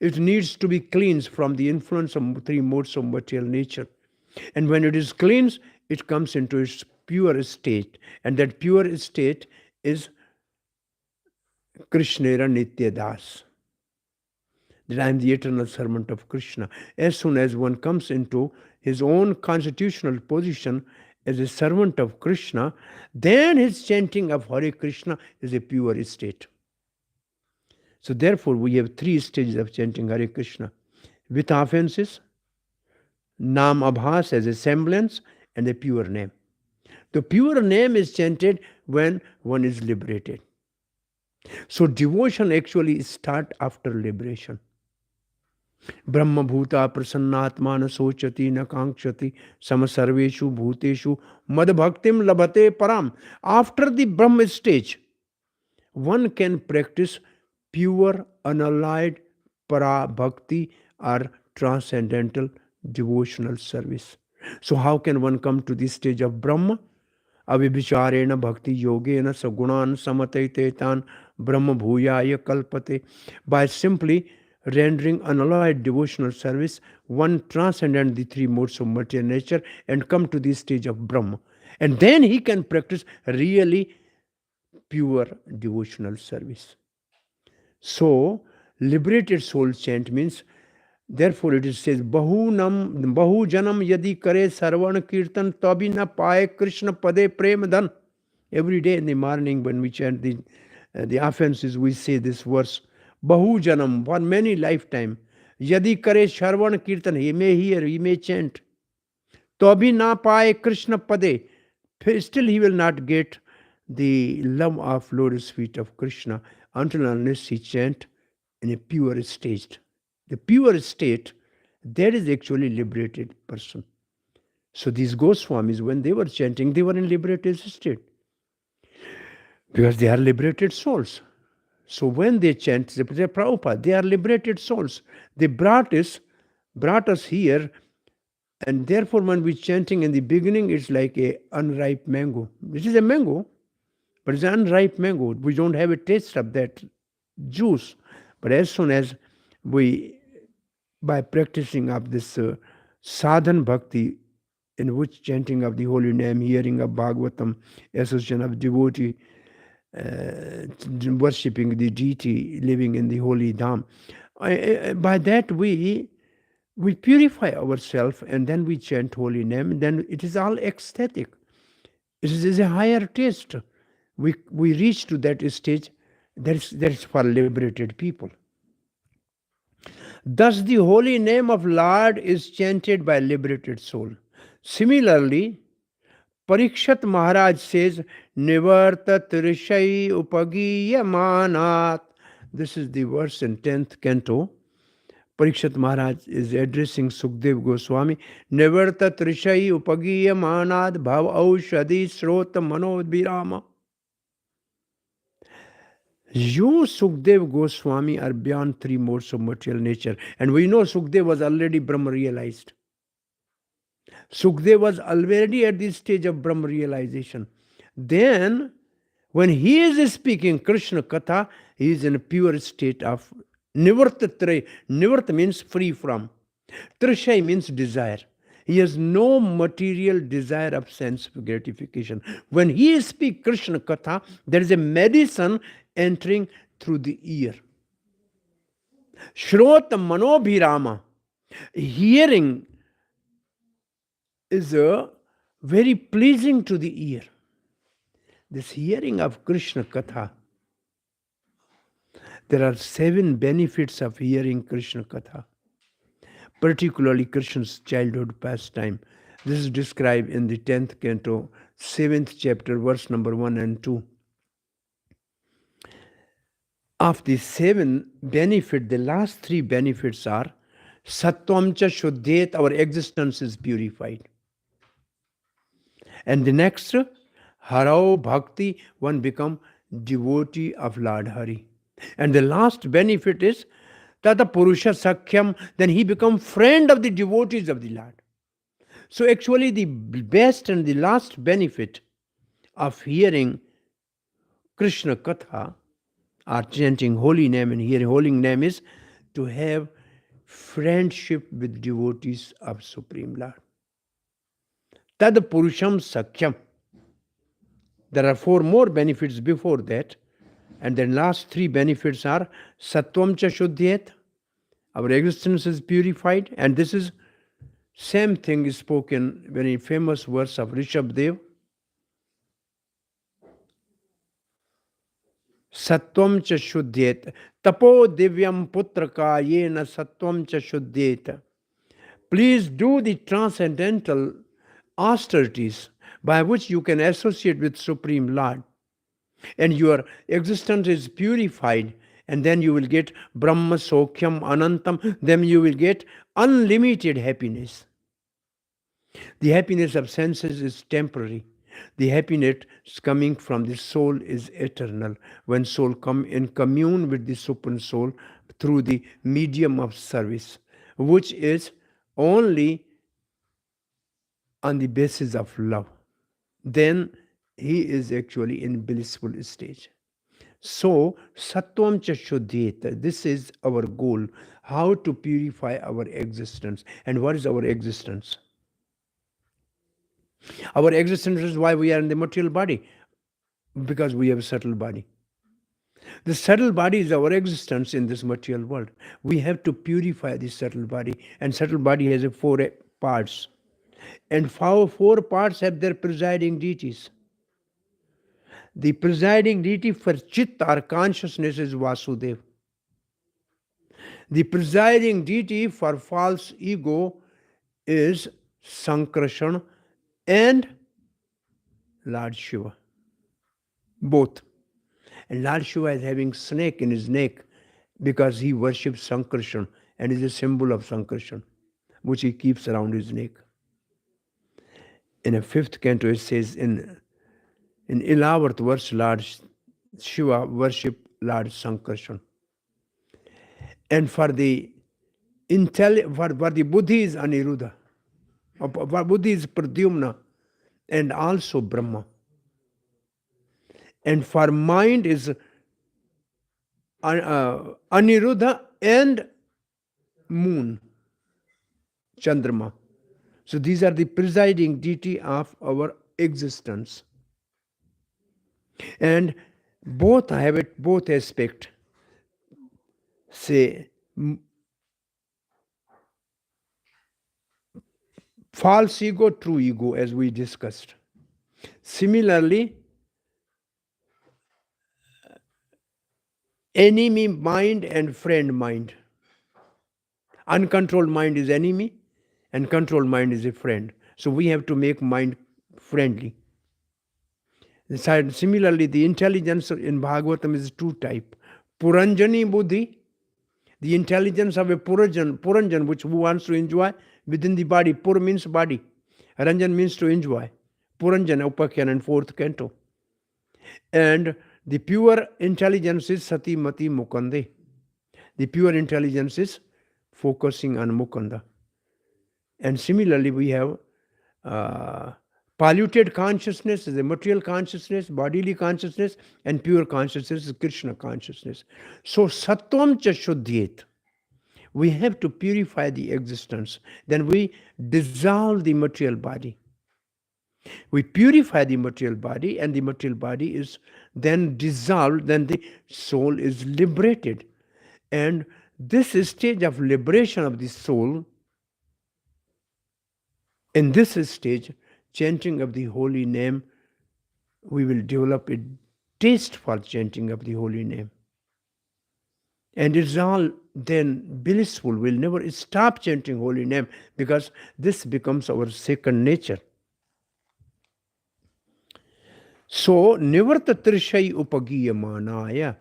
It needs to be cleansed from the influence of three modes of material nature. And when it is cleansed, it comes into its pure state. And that pure state is Krishnera Nitya Das. That I am the eternal servant of Krishna. As soon as one comes into his own constitutional position as a servant of Krishna, then his chanting of Hare Krishna is a pure state. So therefore, we have three stages of chanting Hare Krishna. With offenses, Nam Abhas as a semblance, and a pure name. The pure name is chanted when one is liberated. So devotion actually starts after liberation. Brahma bhuta prasannatma na sochati na kankshati samasarveshu bhuteshu madbhaktim labhate param. After the Brahma stage, one can practice pure, unallied para bhakti or transcendental devotional service. So how can one come to this stage of Brahma? Avibhicharena bhakti yogena sagunan samataitan brahma bhuyaya kalpate. By simply rendering unalloyed devotional service, one transcends the three modes of material nature and come to this stage of Brahma. And then he can practice really pure devotional service. So, liberated soul chant means, therefore it says, Bahu janam yadi kare sarvan kirtan tabi na paye Krishna pade prem dhan. Every day in the morning when we chant the offenses, we say this verse, Bahu janam, for many lifetime, yadi kare sarvan kirtan, he may hear, he may chant. Tabi na paye Krishna pade, still he will not get the love of lotus feet of Krishna until unless he chant in a pure state. The pure state, that is actually liberated person. So these Goswamis, when they were chanting, they were in liberated state. Because they are liberated souls. So when they chant, they say, Prabhupada, they are liberated souls. They brought us here, and therefore when we chanting in the beginning, it's like a unripe mango. This is a mango, but it's an unripe mango. We don't have a taste of that juice. But as soon as we, by practicing of this sadhan bhakti, in which chanting of the holy name, hearing of Bhagavatam, association of devotee, worshipping the deity, living in the holy dham, by that we purify ourselves, and then we chant holy name, and then it is all ecstatic. It is a higher taste. We reach to that stage. That is for liberated people. Thus the holy name of Lord is chanted by liberated soul. Similarly, Parikshat Maharaj says, Nivartat Rishai Upagiyamanat. This is the verse in 10th canto. Parikshat Maharaj is addressing Sukdev Goswami. Nivartat Rishai Upagiyamanat Bhav Aushadi Srota Manodbirama. You, Sukdev Goswami, are beyond three modes of material nature. And we know Sukdev was already Brahma realized. Sukdev was already at this stage of Brahma realization. Then, when he is speaking Krishna Katha, he is in a pure state of Nivarta Traya. Nivarta means free from. Trishai means desire. He has no material desire of sense gratification. When he speaks Krishna Katha, there is a medicine entering through the ear. Shrota Manobhirama. Hearing is very pleasing to the ear. This hearing of Krishna Katha, there are 7 benefits of hearing Krishna Katha, particularly Krishna's childhood pastime. This is described in the 10th canto, 7th chapter, verse number 1 and 2. Of the 7 benefits, the last 3 benefits are Sattvam cha shuddhet, our existence is purified. And the next, Harao Bhakti, one become devotee of Lord Hari. And the last benefit is Tata Purusha Sakhyam, then he become friend of the devotees of the Lord. So actually the best and the last benefit of hearing Krishna Katha or chanting holy name and hearing holy name is to have friendship with devotees of Supreme Lord. Tad Purusham Sakhyam. There are 4 more benefits before that. And the last 3 benefits are Sattvam cha Shuddhyet. Our existence is purified. And this is same thing is spoken very famous verse of Rishabdev. Sattvam cha Shuddhyet. Tapo divyam putraka yena sattvam cha Shuddhyet. Please do the transcendental austerities by which you can associate with Supreme Lord. And your existence is purified, and then you will get Brahma Sokhyam Anantam, then you will get unlimited happiness. The happiness of senses is temporary. The happiness coming from the soul is eternal. When soul come in commune with the Supreme Soul through the medium of service, which is only on the basis of love, then he is actually in blissful stage. So, Sattvam cha Shuddhyet, this is our goal, how to purify our existence. And what is our existence? Our existence is why we are in the material body, because we have a subtle body. The subtle body is our existence in this material world. We have to purify the subtle body, and subtle body has 4 parts. And 4 parts have their presiding deities. The presiding deity for Chit or consciousness is Vasudev. The presiding deity for false ego is Sankarshan and Lord Shiva. Both. And Lord Shiva is having snake in his neck because he worships Sankarshan and is a symbol of Sankarshan, which he keeps around his neck. In a 5th canto it says in 11th verse, Lord Shiva worship Lord Sankarshan. And for the Buddhi is Aniruddha. For Buddhi is Pradyumna and also Brahma. And for mind is Aniruddha and moon, Chandrama. So these are the presiding deity of our existence. And both have both aspects. Say, false ego, true ego, as we discussed. Similarly, enemy mind and friend mind. Uncontrolled mind is enemy, and controlled mind is a friend. So we have to make mind friendly. Similarly, the intelligence in Bhagavatam is 2 types. Puranjani Buddhi, the intelligence of a Puranjan, which who wants to enjoy within the body. Pur means body. Ranjan means to enjoy. Puranjan, Upakhyan and 4th canto. And the pure intelligence is Sati Mati Mukande. The pure intelligence is focusing on Mukanda. And similarly, we have polluted consciousness is a material consciousness, bodily consciousness, and pure consciousness is Krishna consciousness. So, Sattvam cha Shuddhyet. We have to purify the existence. Then we dissolve the material body. We purify the material body, and the material body is then dissolved, then the soul is liberated. And this stage of liberation of the soul, in this stage, chanting of the holy name, we will develop a taste for chanting of the holy name. And it's all then blissful. We'll never stop chanting holy name because this becomes our second nature. So, Nivarta Trishai Upagiyamanaya.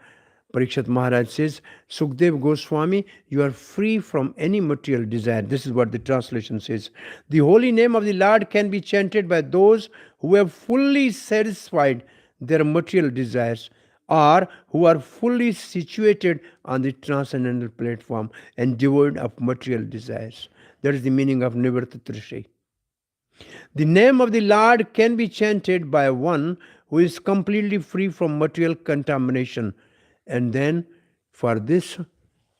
Parikshit Maharaj says, Sukdev Goswami, you are free from any material desire. This is what the translation says. The holy name of the Lord can be chanted by those who have fully satisfied their material desires or who are fully situated on the transcendental platform and devoid of material desires. That is the meaning of Nivarta Trishai. The name of the Lord can be chanted by one who is completely free from material contamination. And then for this,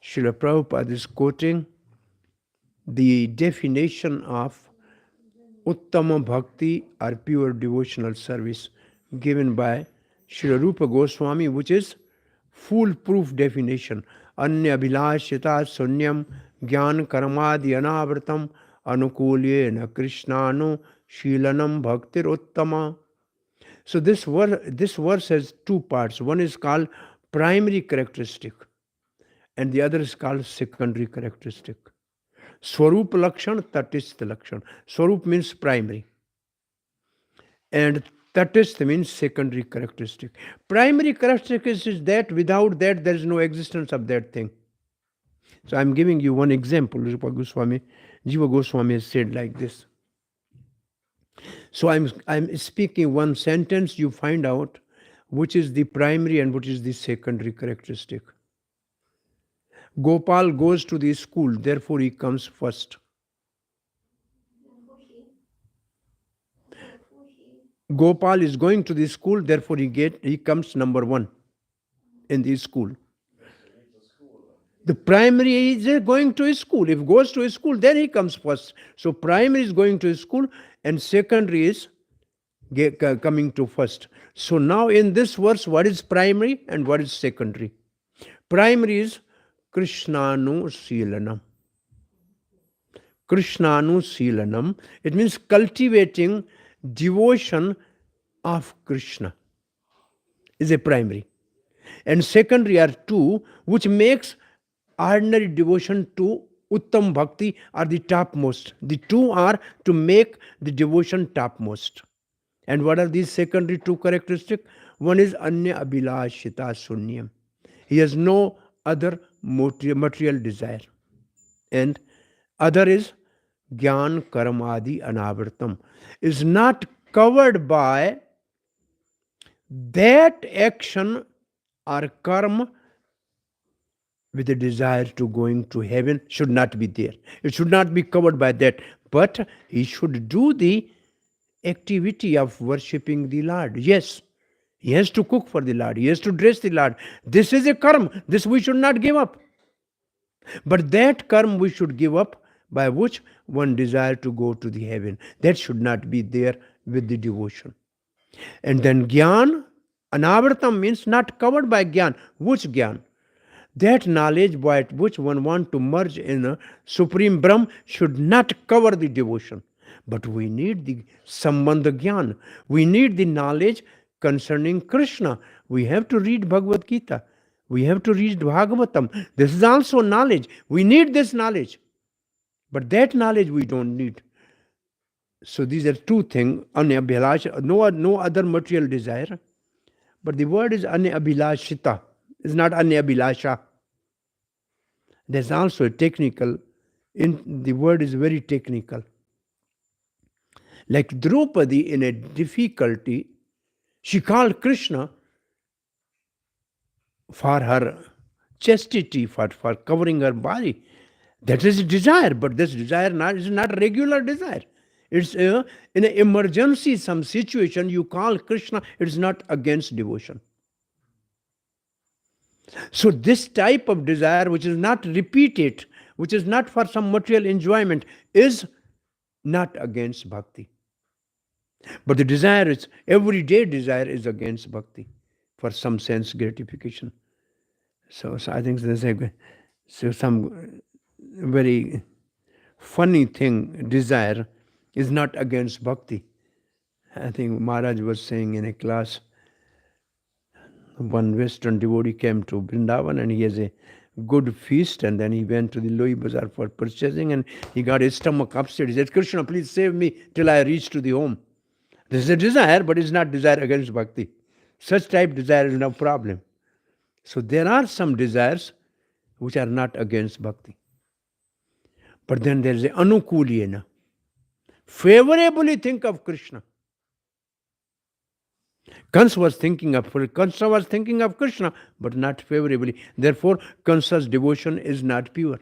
Srila Prabhupada is quoting the definition of Uttama Bhakti or pure devotional service given by Srila Rupa Goswami, which is foolproof definition. Anya Abhilashita Sunyam Gyan Karamadi Anavratam Anukulyena Krishnanu Shilanam Bhaktir Uttama. So this verse has two parts. One is called primary characteristic and the other is called secondary characteristic. Swarup Lakshan, Tatist Lakshan. Swarup means primary and Tatist means secondary characteristic. Primary characteristic is that without that there is no existence of that thing. So I am giving you one example. Jiva Goswami has said like this. So I'm speaking one sentence, you find out which is the primary and which is the secondary characteristic. Gopal goes to the school, therefore he comes first. Gopal is going to the school, therefore he comes number one in the school. The primary is going to his school. If goes to his school, then he comes first. So primary is going to his school and secondary is coming to first. So now in this verse, what is primary and what is secondary? Primary is Krishnanu Silanam. Krishnanu Silanam. It means cultivating devotion of Krishna is a primary. And secondary are two, which makes ordinary devotion to Uttam Bhakti are the topmost. The two are to make the devotion topmost. And what are these secondary two characteristics? One is Anya Abhilashita Sunyam. He has no other material desire. And other is Gyan Karamadi Anavratam. Is not covered by that action or karma with a desire to going to heaven should not be there. It should not be covered by that. But he should do the activity of worshipping the Lord. Yes, he has to cook for the Lord. He has to dress the Lord. This is a karma. This we should not give up. But that karma we should give up by which one desire to go to the heaven. That should not be there with the devotion. And then Gyan, Anavratam means not covered by Gyan. Which Gyan? That knowledge by which one wants to merge in a Supreme Brahm should not cover the devotion. But we need the Sambandha Gyan. We need the knowledge concerning Krishna. We have to read Bhagavad Gita. We have to read Bhagavatam. This is also knowledge. We need this knowledge. But that knowledge we don't need. So these are two things. Anyabhilasha, no other material desire. But the word is anyabhilashita. It's not anyabhilasha. There's also a technical. The word is very technical. Like Draupadi in a difficulty, she called Krishna for her chastity, for covering her body. That is a desire, but this desire is not regular desire. It's in an emergency, some situation, you call Krishna, it's not against devotion. So this type of desire, which is not repeated, which is not for some material enjoyment, is not against bhakti. But the desire is, everyday desire is against bhakti for some sense gratification. So I think there's some very funny thing, desire is not against bhakti. I think Maharaj was saying in a class, one Western devotee came to Vrindavan and he has a good feast, and then he went to the Loi Bazaar for purchasing and he got his stomach upset. He said, Krishna, please save me till I reach to the home. This is a desire, but it's not desire against bhakti. Such type desire is no problem. So there are some desires which are not against bhakti. But then there is a anukulyena. Favorably think of Krishna. Kansa was thinking of Krishna, but not favorably. Therefore, Kansa's devotion is not pure.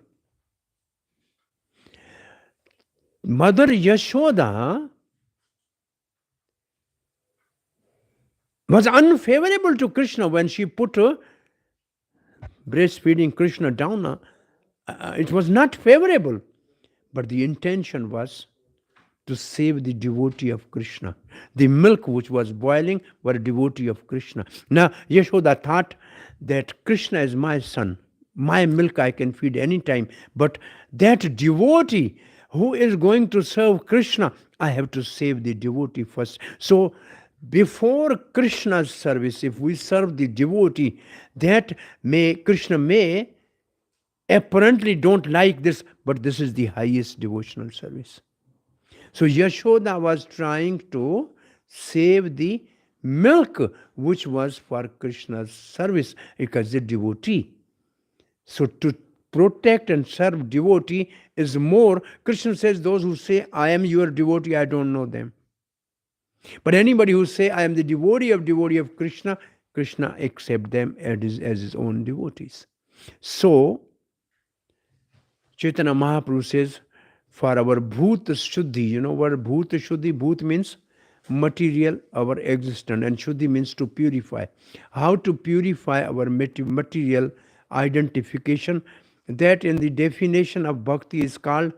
Mother Yashoda was unfavorable to Krishna when she put breastfeeding Krishna down it was not favorable, but the intention was to save the devotee of Krishna. The milk which was boiling were a devotee of Krishna. Now, Yashoda thought that Krishna is my son. My milk I can feed anytime. But that devotee who is going to serve Krishna, I have to save the devotee first. So, before Krishna's service, if we serve the devotee, Krishna may apparently don't like this, but this is the highest devotional service. So Yashoda was trying to save the milk which was for Krishna's service because the devotee. So to protect and serve devotee is more. Krishna says those who say, I am your devotee, I don't know them. But anybody who say, I am the devotee of Krishna, Krishna accept them as his own devotees. So Chaitanya Mahaprabhu says, for our bhoot shuddhi, you know what bhoot shuddhi? Bhoot means material, our existence, and shuddhi means to purify. How to purify our material identification? That in the definition of bhakti is called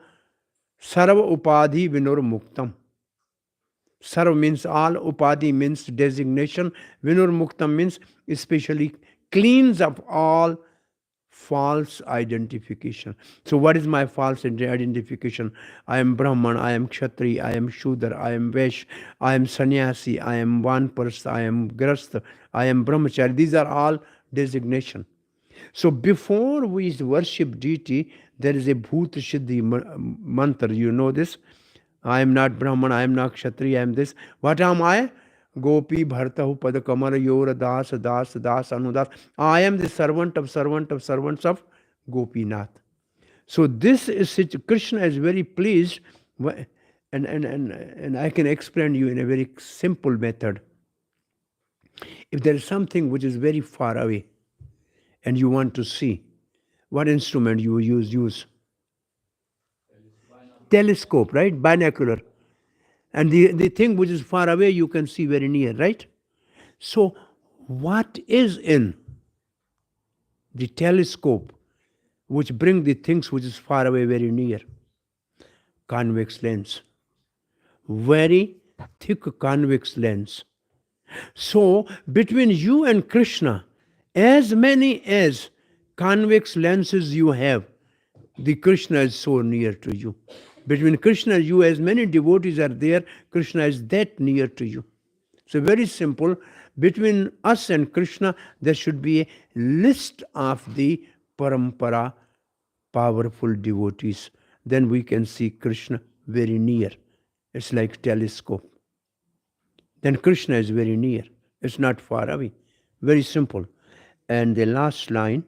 sarva upadhi vinur muktam. Sarva means all, upadhi means designation, vinur muktam means especially cleans up all false identification. So what is my false identification? I am Brahman, I am Kshatri, I am Shudra, I am Vaishya, I am Sannyasi, I am Vanprastha, I am Grastha, I am Brahmachari. These are all designation. So before we worship deity, there is a Bhuta Siddhi mantra. You know this? I am not Brahman, I am not Kshatri, I am this. What am I? Gopi Bhartahu Padakamara Yor Das Anudas. I am the servant of servants of Gopinath. So this is Krishna is very pleased, and I can explain you in a very simple method. If there is something which is very far away and you want to see, what instrument you use? Telescope, right? Binocular. And the thing which is far away, you can see very near, right? So what is in the telescope which bring the things which is far away very near? Convex lens. Very thick convex lens. So between you and Krishna, as many as convex lenses you have, the Krishna is so near to you. Between Krishna and you, as many devotees are there, Krishna is that near to you. So very simple. Between us and Krishna, there should be a list of the parampara, powerful devotees. Then we can see Krishna very near. It's like telescope. Then Krishna is very near. It's not far away. Very simple. And the last line,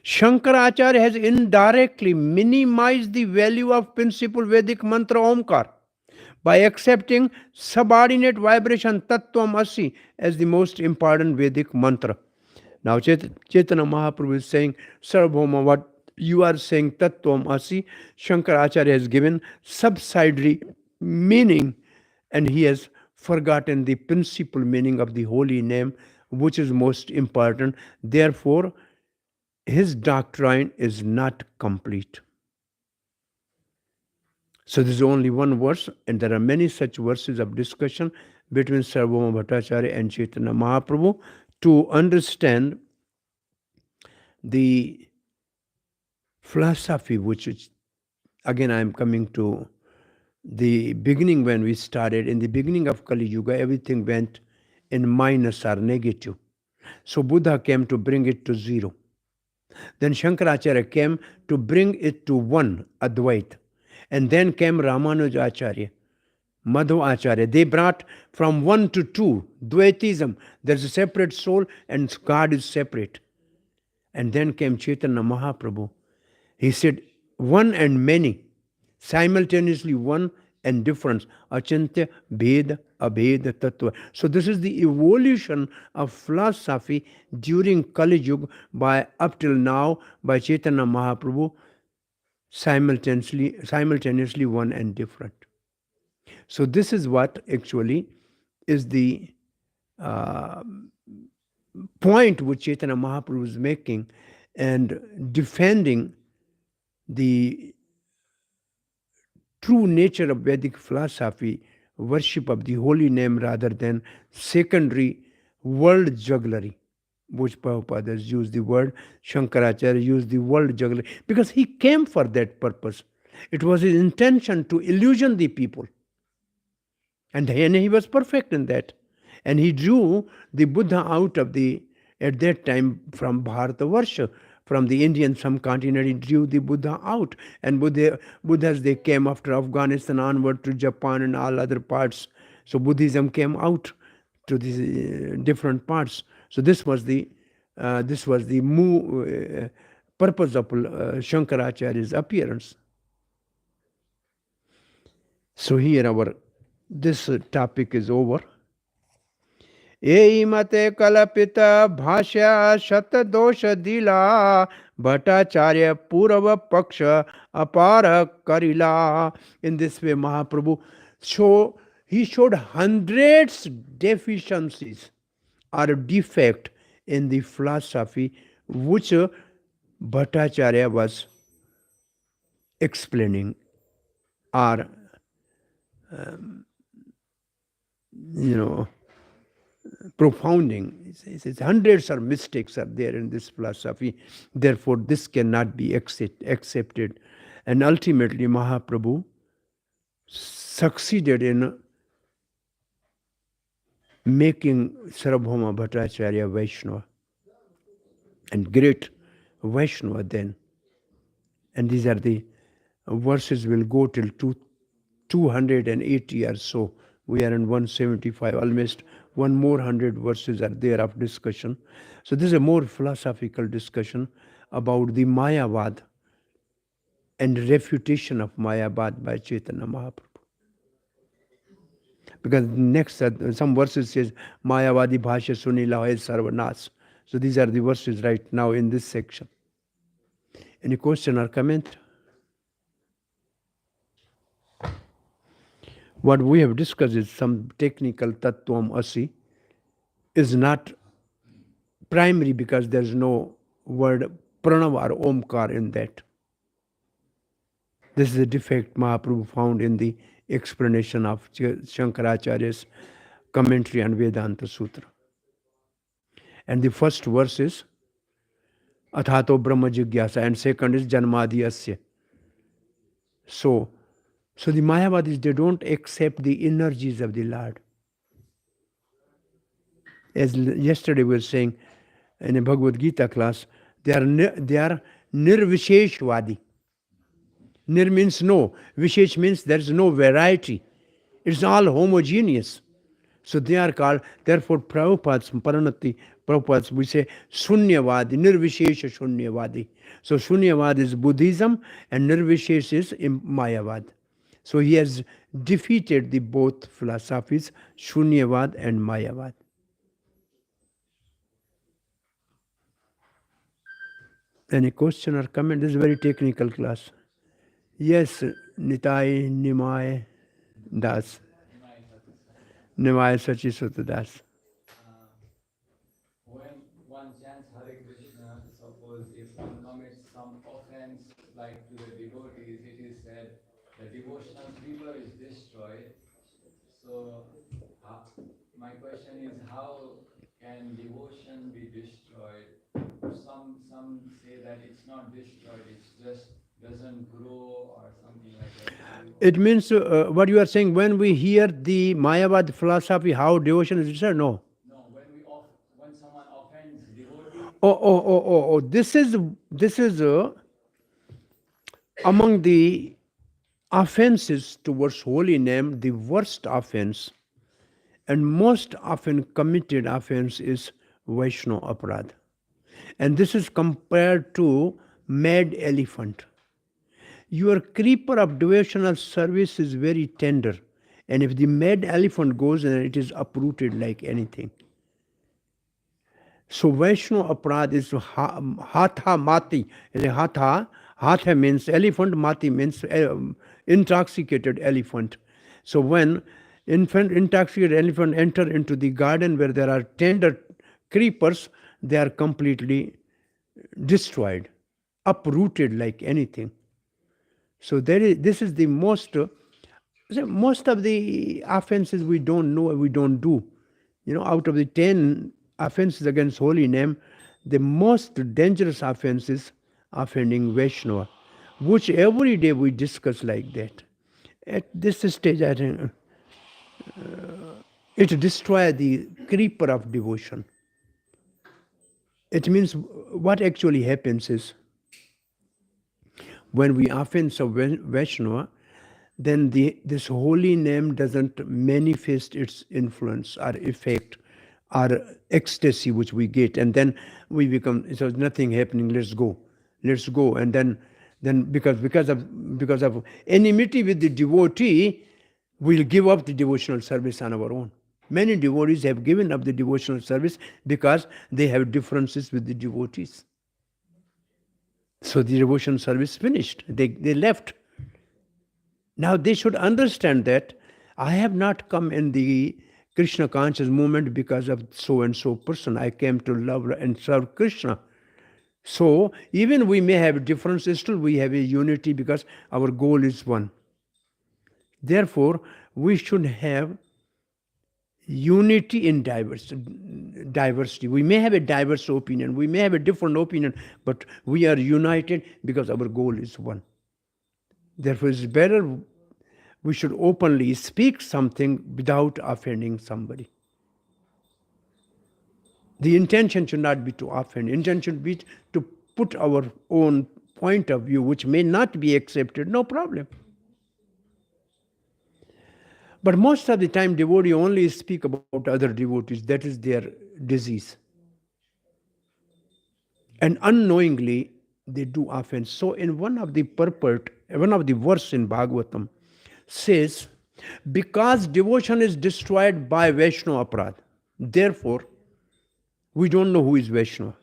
Shankaracharya has indirectly minimized the value of principal Vedic mantra Omkar by accepting subordinate vibration Tattvam Asi as the most important Vedic mantra. Now Chaitanya Mahaprabhu is saying, Sarvabhauma, what you are saying Tattvam Asi, Shankaracharya has given subsidiary meaning, and he has forgotten the principal meaning of the holy name, which is most important. Therefore, his doctrine is not complete. So there is only one verse, and there are many such verses of discussion between Sarvabhauma Bhattacharya and Chaitanya Mahaprabhu to understand the philosophy, which is, again I am coming to the beginning when we started. In the beginning of Kali Yuga, everything went in minus or negative. So Buddha came to bring it to zero. Then Shankaracharya came to bring it to one, Advaita. And then came Ramanujacharya, Madhvacharya. They brought from 1 to 2, Dvaitism. There's a separate soul and God is separate. And then came Chaitanya Mahaprabhu. He said, one and many, simultaneously one and difference. Achintya, Bheda, Abheda, Tattva. So this is the evolution of philosophy during Kali Yuga by up till now by Chaitanya Mahaprabhu, simultaneously one and different. So this is what actually is the point which Chaitanya Mahaprabhu is making and defending the true nature of Vedic philosophy, worship of the holy name rather than secondary world jugglery, which Prabhupada has used the word, Shankaracharya used the word jugglery, because he came for that purpose. It was his intention to illusion the people. And he was perfect in that. And he drew the Buddha out of the, at that time, from Bharatavarsha, from the Indian subcontinent, he drew the Buddha out. And Buddhas, they came after Afghanistan onward to Japan and all other parts. So Buddhism came out to these different parts. So this was the purpose of Shankaracharya's appearance. So here this topic is over. Ei mate kalapita bhashya shat dosha dila bhattacharya purava paksha apara karila. In this way, Mahaprabhu he showed hundreds deficiencies or defect in the philosophy which Bhattacharya was explaining or propounding. He says hundreds of mistakes are there in this philosophy. Therefore, this cannot be accepted. And ultimately, Mahaprabhu succeeded in making Sarvabhauma Bhattacharya Vaishnava, and great Vaishnava then. And these are the verses will go till 280 or so. We are in 175, almost one more 100 verses are there of discussion. So this is a more philosophical discussion about the Mayavad and refutation of Mayavad by Chaitanya Mahaprabhu. Because next, some verses says, Mayavadi bhashya sunila hai sarvanas. So these are the verses right now in this section. Any question or comment? What we have discussed is some technical tattvam asi is not primary because there is no word pranav or omkar in that. This is a defect Mahaprabhu found in the explanation of Shankaracharya's commentary on Vedanta Sutra. And the first verse is Athato Brahma Jigyasa, and second is Janmadi Asya. So the Mayavadis, they don't accept the energies of the Lord. As yesterday we were saying in a Bhagavad Gita class, they are nirvisheshvadi. Nir means no. Vishesh means there is no variety. It's all homogeneous. So they are called, therefore Prabhupada's Paranati, Prabhupada's, we say Sunyavadi, Nirvishesha Sunyavadi. So Sunyavad is Buddhism and Nirvishesh is Mayavad. So he has defeated the both philosophies, Shunyavad and Mayavad. Any question or comment? This is a very technical class. Yes, Nitai Nimai Das. Nimai Sachi Sutta Das. When one chants Hare Krishna, suppose if one commits some offense like to the devotees, it is said the devotional fever is destroyed. So my question is, how can devotion be destroyed? Some say that it's not destroyed, it's just doesn't grow or something like that. It means what you are saying, when we hear the Mayavad philosophy, how devotion is destroyed? No. No, when someone offends devotee. This is among the offenses towards holy name, the worst offense and most often committed offense is Vaishnava aparadha. And this is compared to mad elephant. Your creeper of devotional service is very tender. And if the mad elephant goes, then it is uprooted like anything. So Vaishnava aparadha is hatha mati. Hatha means elephant, mati means intoxicated elephant. So when intoxicated elephant enter into the garden where there are tender creepers, they are completely destroyed, uprooted like anything. So this is the most of the offenses we don't know, we don't do. Out of the 10 offenses against holy name, the most dangerous offense is offending Vaishnava, which every day we discuss like that. At this stage, I think it destroys the creeper of devotion. It means what actually happens is when we offend some Vaishnava, then this holy name doesn't manifest its influence or effect or ecstasy which we get, and then we become, so nothing happening, let's go, and then because of enmity with the devotee, we'll give up the devotional service on our own. Many devotees have given up the devotional service because they have differences with the devotees. So the devotional service finished. They left. Now they should understand that I have not come in the Krishna conscious movement because of so and so person. I came to love and serve Krishna. So even we may have differences, still we have a unity because our goal is one. Therefore, we should have unity in diversity. We may have a diverse opinion, we may have a different opinion, but we are united because our goal is one. Therefore, it's better we should openly speak something without offending somebody. The intention should not be to offend. Intention should be to put our own point of view, which may not be accepted, no problem. But most of the time, devotees only speak about other devotees. That is their disease. And unknowingly, they do offense. So in one of the verse in Bhagavatam says, because devotion is destroyed by Vaishnava aparadha, therefore, we don't know who is Vaishnava.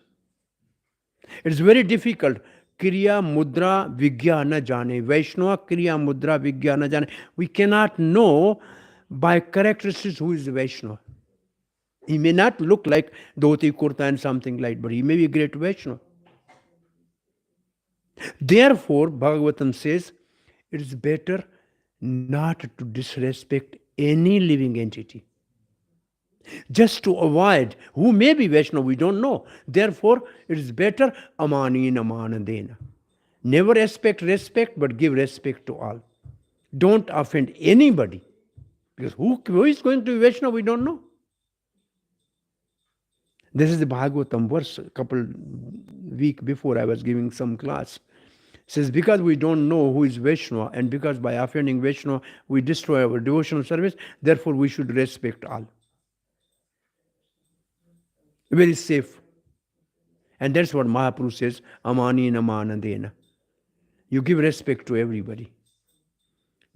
It's very difficult. Kriya mudra vigyana jane. Vaishnava kriya mudra vigyana jane. We cannot know by characteristics who is Vaishnava. He may not look like dhoti kurta and something like, but he may be a great Vaishnava. Therefore, Bhagavatam says, it is better not to disrespect any living entity. Just to avoid, who may be Vaishnava, we don't know. Therefore, it is better amanina manadena. Never respect, but give respect to all. Don't offend anybody. Because who is going to be Vaishnava, we don't know. This is the Bhagavatam verse. A couple weeks before I was giving some class. It says, because we don't know who is Vaishnava, and because by offending Vaishnava, we destroy our devotional service, therefore we should respect all. Very safe. And that's what Mahaprabhu says, amanina manadena. You give respect to everybody.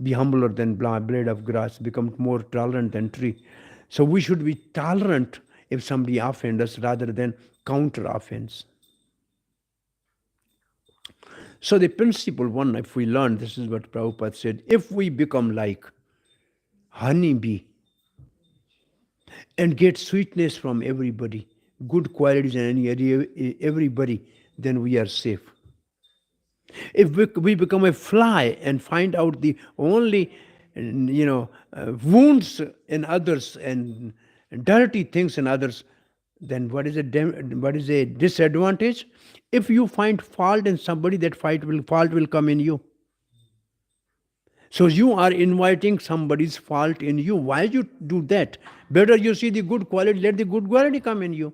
Be humbler than blade of grass, become more tolerant than tree. So we should be tolerant if somebody offends us rather than counter offense. So the principle one, if we learn, this is what Prabhupada said, if we become like honey bee and get sweetness from everybody, good qualities in everybody, then we are safe. If we become a fly and find out the only, wounds in others and dirty things in others, then what is a disadvantage? If you find fault in somebody, that fault will come in you. So you are inviting somebody's fault in you. Why you do that? Better you see the good quality, let the good quality come in you.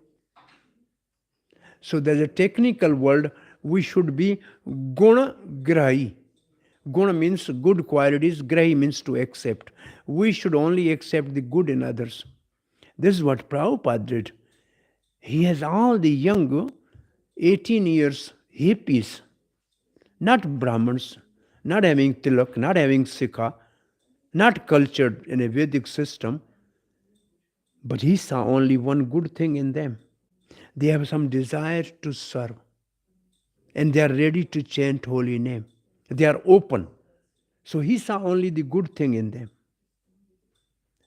So there's a technical word, we should be guna grahi. Guna means good qualities, grahi means to accept. We should only accept the good in others. This is what Prabhupada did. He has all the young, 18 years hippies, not Brahmins, not having tilak, not having sikha, not cultured in a Vedic system, but he saw only one good thing in them. They have some desire to serve, and they are ready to chant holy name. They are open. So he saw only the good thing in them.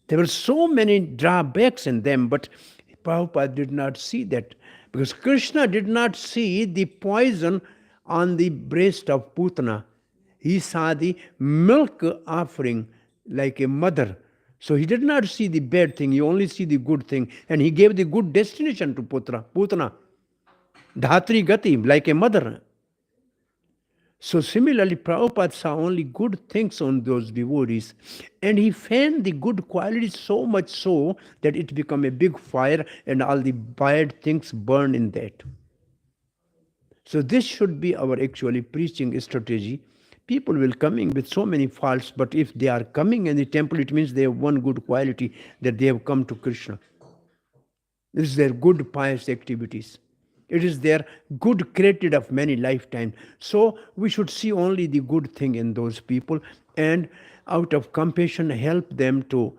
There were so many drawbacks in them, but Prabhupada did not see that. Because Krishna did not see the poison on the breast of Putana. He saw the milk offering like a mother. So he did not see the bad thing, he only see the good thing. And he gave the good destination to Putana. Dhatri Gati, like a mother. So similarly, Prabhupada saw only good things on those devotees, and he fanned the good qualities so much so that it became a big fire and all the bad things burn in that. So this should be our actually preaching strategy. People will coming with so many faults, but if they are coming in the temple, it means they have one good quality, that they have come to Krishna. This is their good pious activities. It is their good created of many lifetimes. So we should see only the good thing in those people, and out of compassion help them to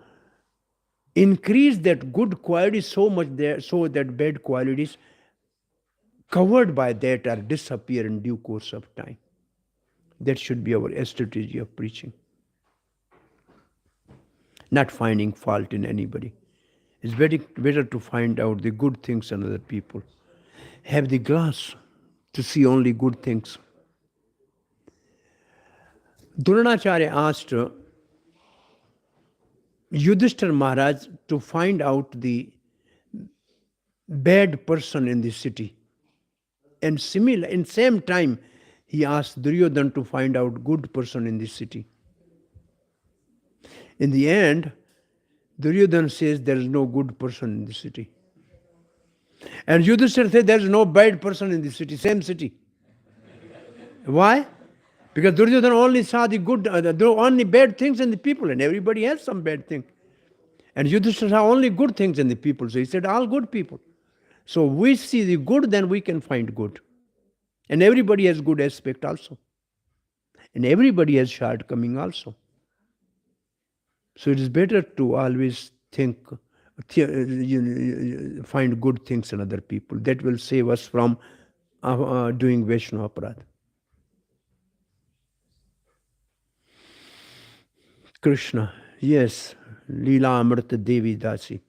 increase that good quality so much there, so that bad qualities covered by that are disappear in due course of time. That should be our strategy of preaching. Not finding fault in anybody. It's better to find out the good things in other people. Have the glass to see only good things. Dronacharya asked Yudhishthira Maharaj to find out the bad person in the city. And similar, in same time, he asked Duryodhana to find out good person in the city. In the end, Duryodhana says there is no good person in the city. And Yudhishthira says there is no bad person in the city, same city. Why? Because Duryodhana only saw the good, the only bad things in the people, and everybody has some bad thing. And Yudhishthira saw only good things in the people, so he said all good people. So we see the good, then we can find good. And everybody has good aspect also. And everybody has shortcoming also. So it is better to always think, find good things in other people. That will save us from doing Vaishnava aparadha. Krishna, yes, Leela Amrita Devi Dasi.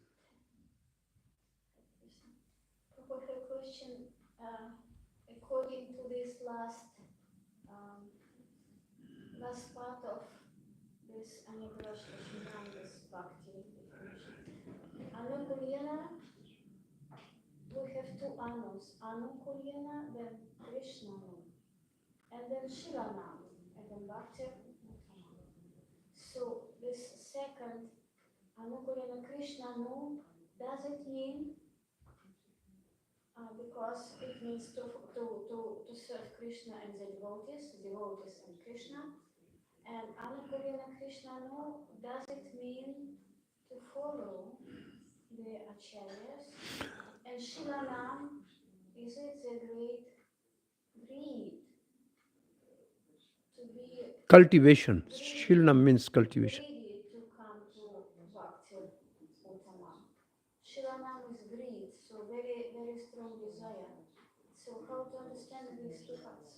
Question, according to this last part of this Anigrashna's Bhakti, Anu Kulyana, we have two Anus, Anu Kulyana, then Krishna, and then Shilana, and then Bhakti. So this second Anu Kulyana Krishna, does it mean because it means to serve Krishna and the devotees and Krishna. And Anakurina Krishna, does it mean to follow the acharyas? And Shilanam, is it the great greed to be Cultivation. Shilanam means cultivation. greedy to come to Bhakti Uttama. Shilanam is greed, so very, very strong desire. So how to understand these two parts?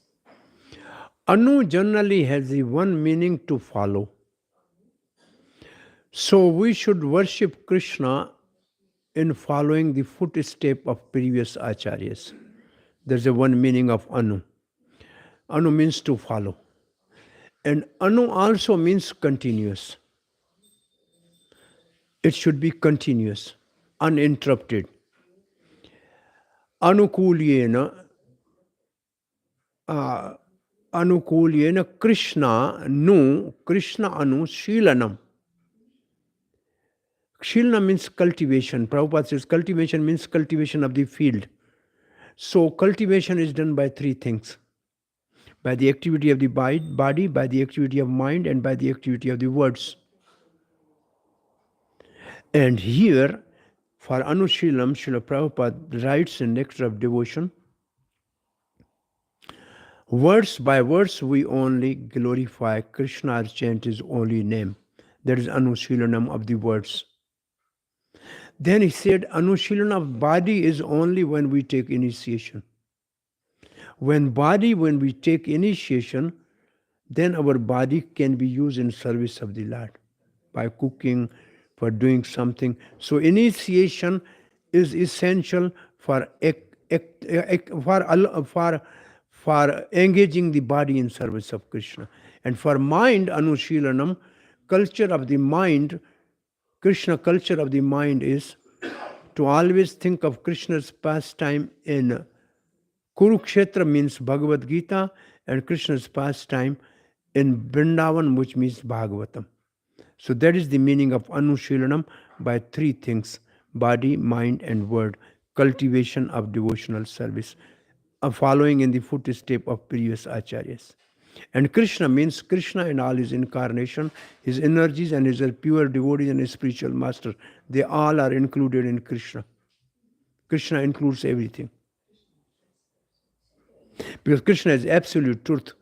Anu generally has the one meaning to follow. So we should worship Krishna in following the footstep of previous acharyas. There's a one meaning of Anu. Anu means to follow. And Anu also means continuous. It should be continuous, uninterrupted. Anukulyena Krishna anu Shilanam. Shilana means cultivation. Prabhupada says cultivation means cultivation of the field. So cultivation is done by three things. By the activity of the body, by the activity of mind, and by the activity of the words. And here, for Anushilam, Srila Prabhupada writes in Nectar of Devotion, words by words we only glorify Krishna or chant his holy name. That is Anushilanam of the words. Then he said, Anushilanam of body is only when we take initiation. When we take initiation, then our body can be used in service of the Lord by cooking, for doing something. So initiation is essential for for engaging the body in service of Krishna. And for mind, Anushilanam, culture of the mind, Krishna culture of the mind is to always think of Krishna's pastime in Kurukshetra means Bhagavad Gita, and Krishna's pastime in Vrindavan, which means Bhagavatam. So that is the meaning of Anushilanam by three things: body, mind, and word. Cultivation of devotional service, following in the footstep of previous acharyas. And Krishna means Krishna and all his incarnation, his energies and his pure devotees and his spiritual master. They all are included in Krishna. Krishna includes everything. Because Krishna is absolute truth.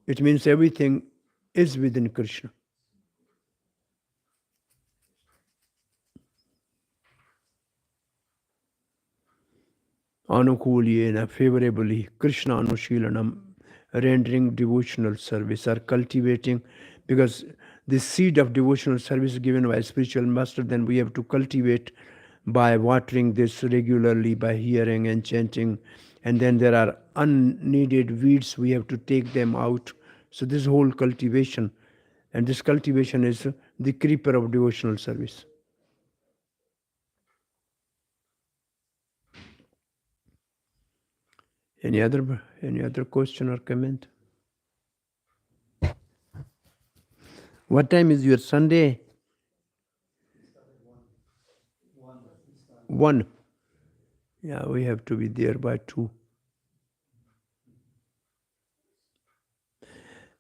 It means everything is within Krishna. Anukulyena, favorably, Krishna Anushilanam, rendering devotional service or cultivating, because the seed of devotional service is given by a spiritual master, then we have to cultivate by watering this regularly, by hearing and chanting. And then there are unneeded weeds, we have to take them out. So this whole cultivation, and this cultivation is the creeper of devotional service. Any other question or comment? What time is your Sunday? 1. Yeah, we have to be there by 2.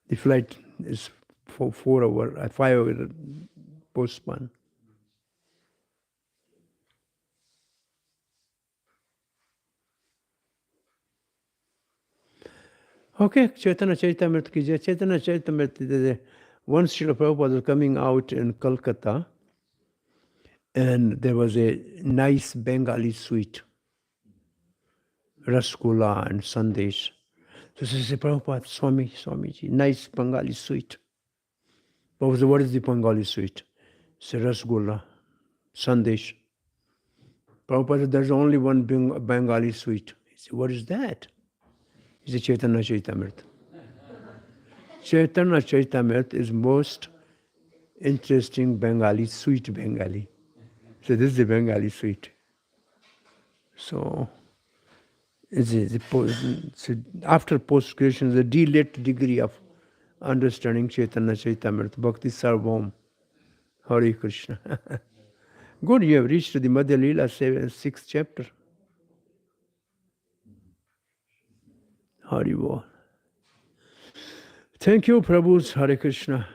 The flight is for 4 hours, 5 hours postponed. Okay, Chaitanya Charitamrita ki jai. Chaitanya Charitamrita, once Srila Prabhupada was coming out in Kolkata, and there was a nice Bengali sweet, rasgulla and sandesh. So she said, Prabhupada, Swamiji, nice Bengali sweet. Prabhupada said, what is the Bengali sweet? He said, rasgulla, sandesh. Prabhupada said, there's only one Bengali sweet. He said, what is that? He said, Chaitanya Charitamrita. Chaitanya Charitamrita is most interesting Bengali, sweet Bengali. So this is the Bengali sweet. So after post-creation, the delayed degree of understanding Chaitanya Charitamrita, Bhakti Sarvabhauma, Hare Krishna. Good, you have reached the Madhya Leela 6th chapter. Hari Bol. Thank you, Prabhus. Hare Krishna.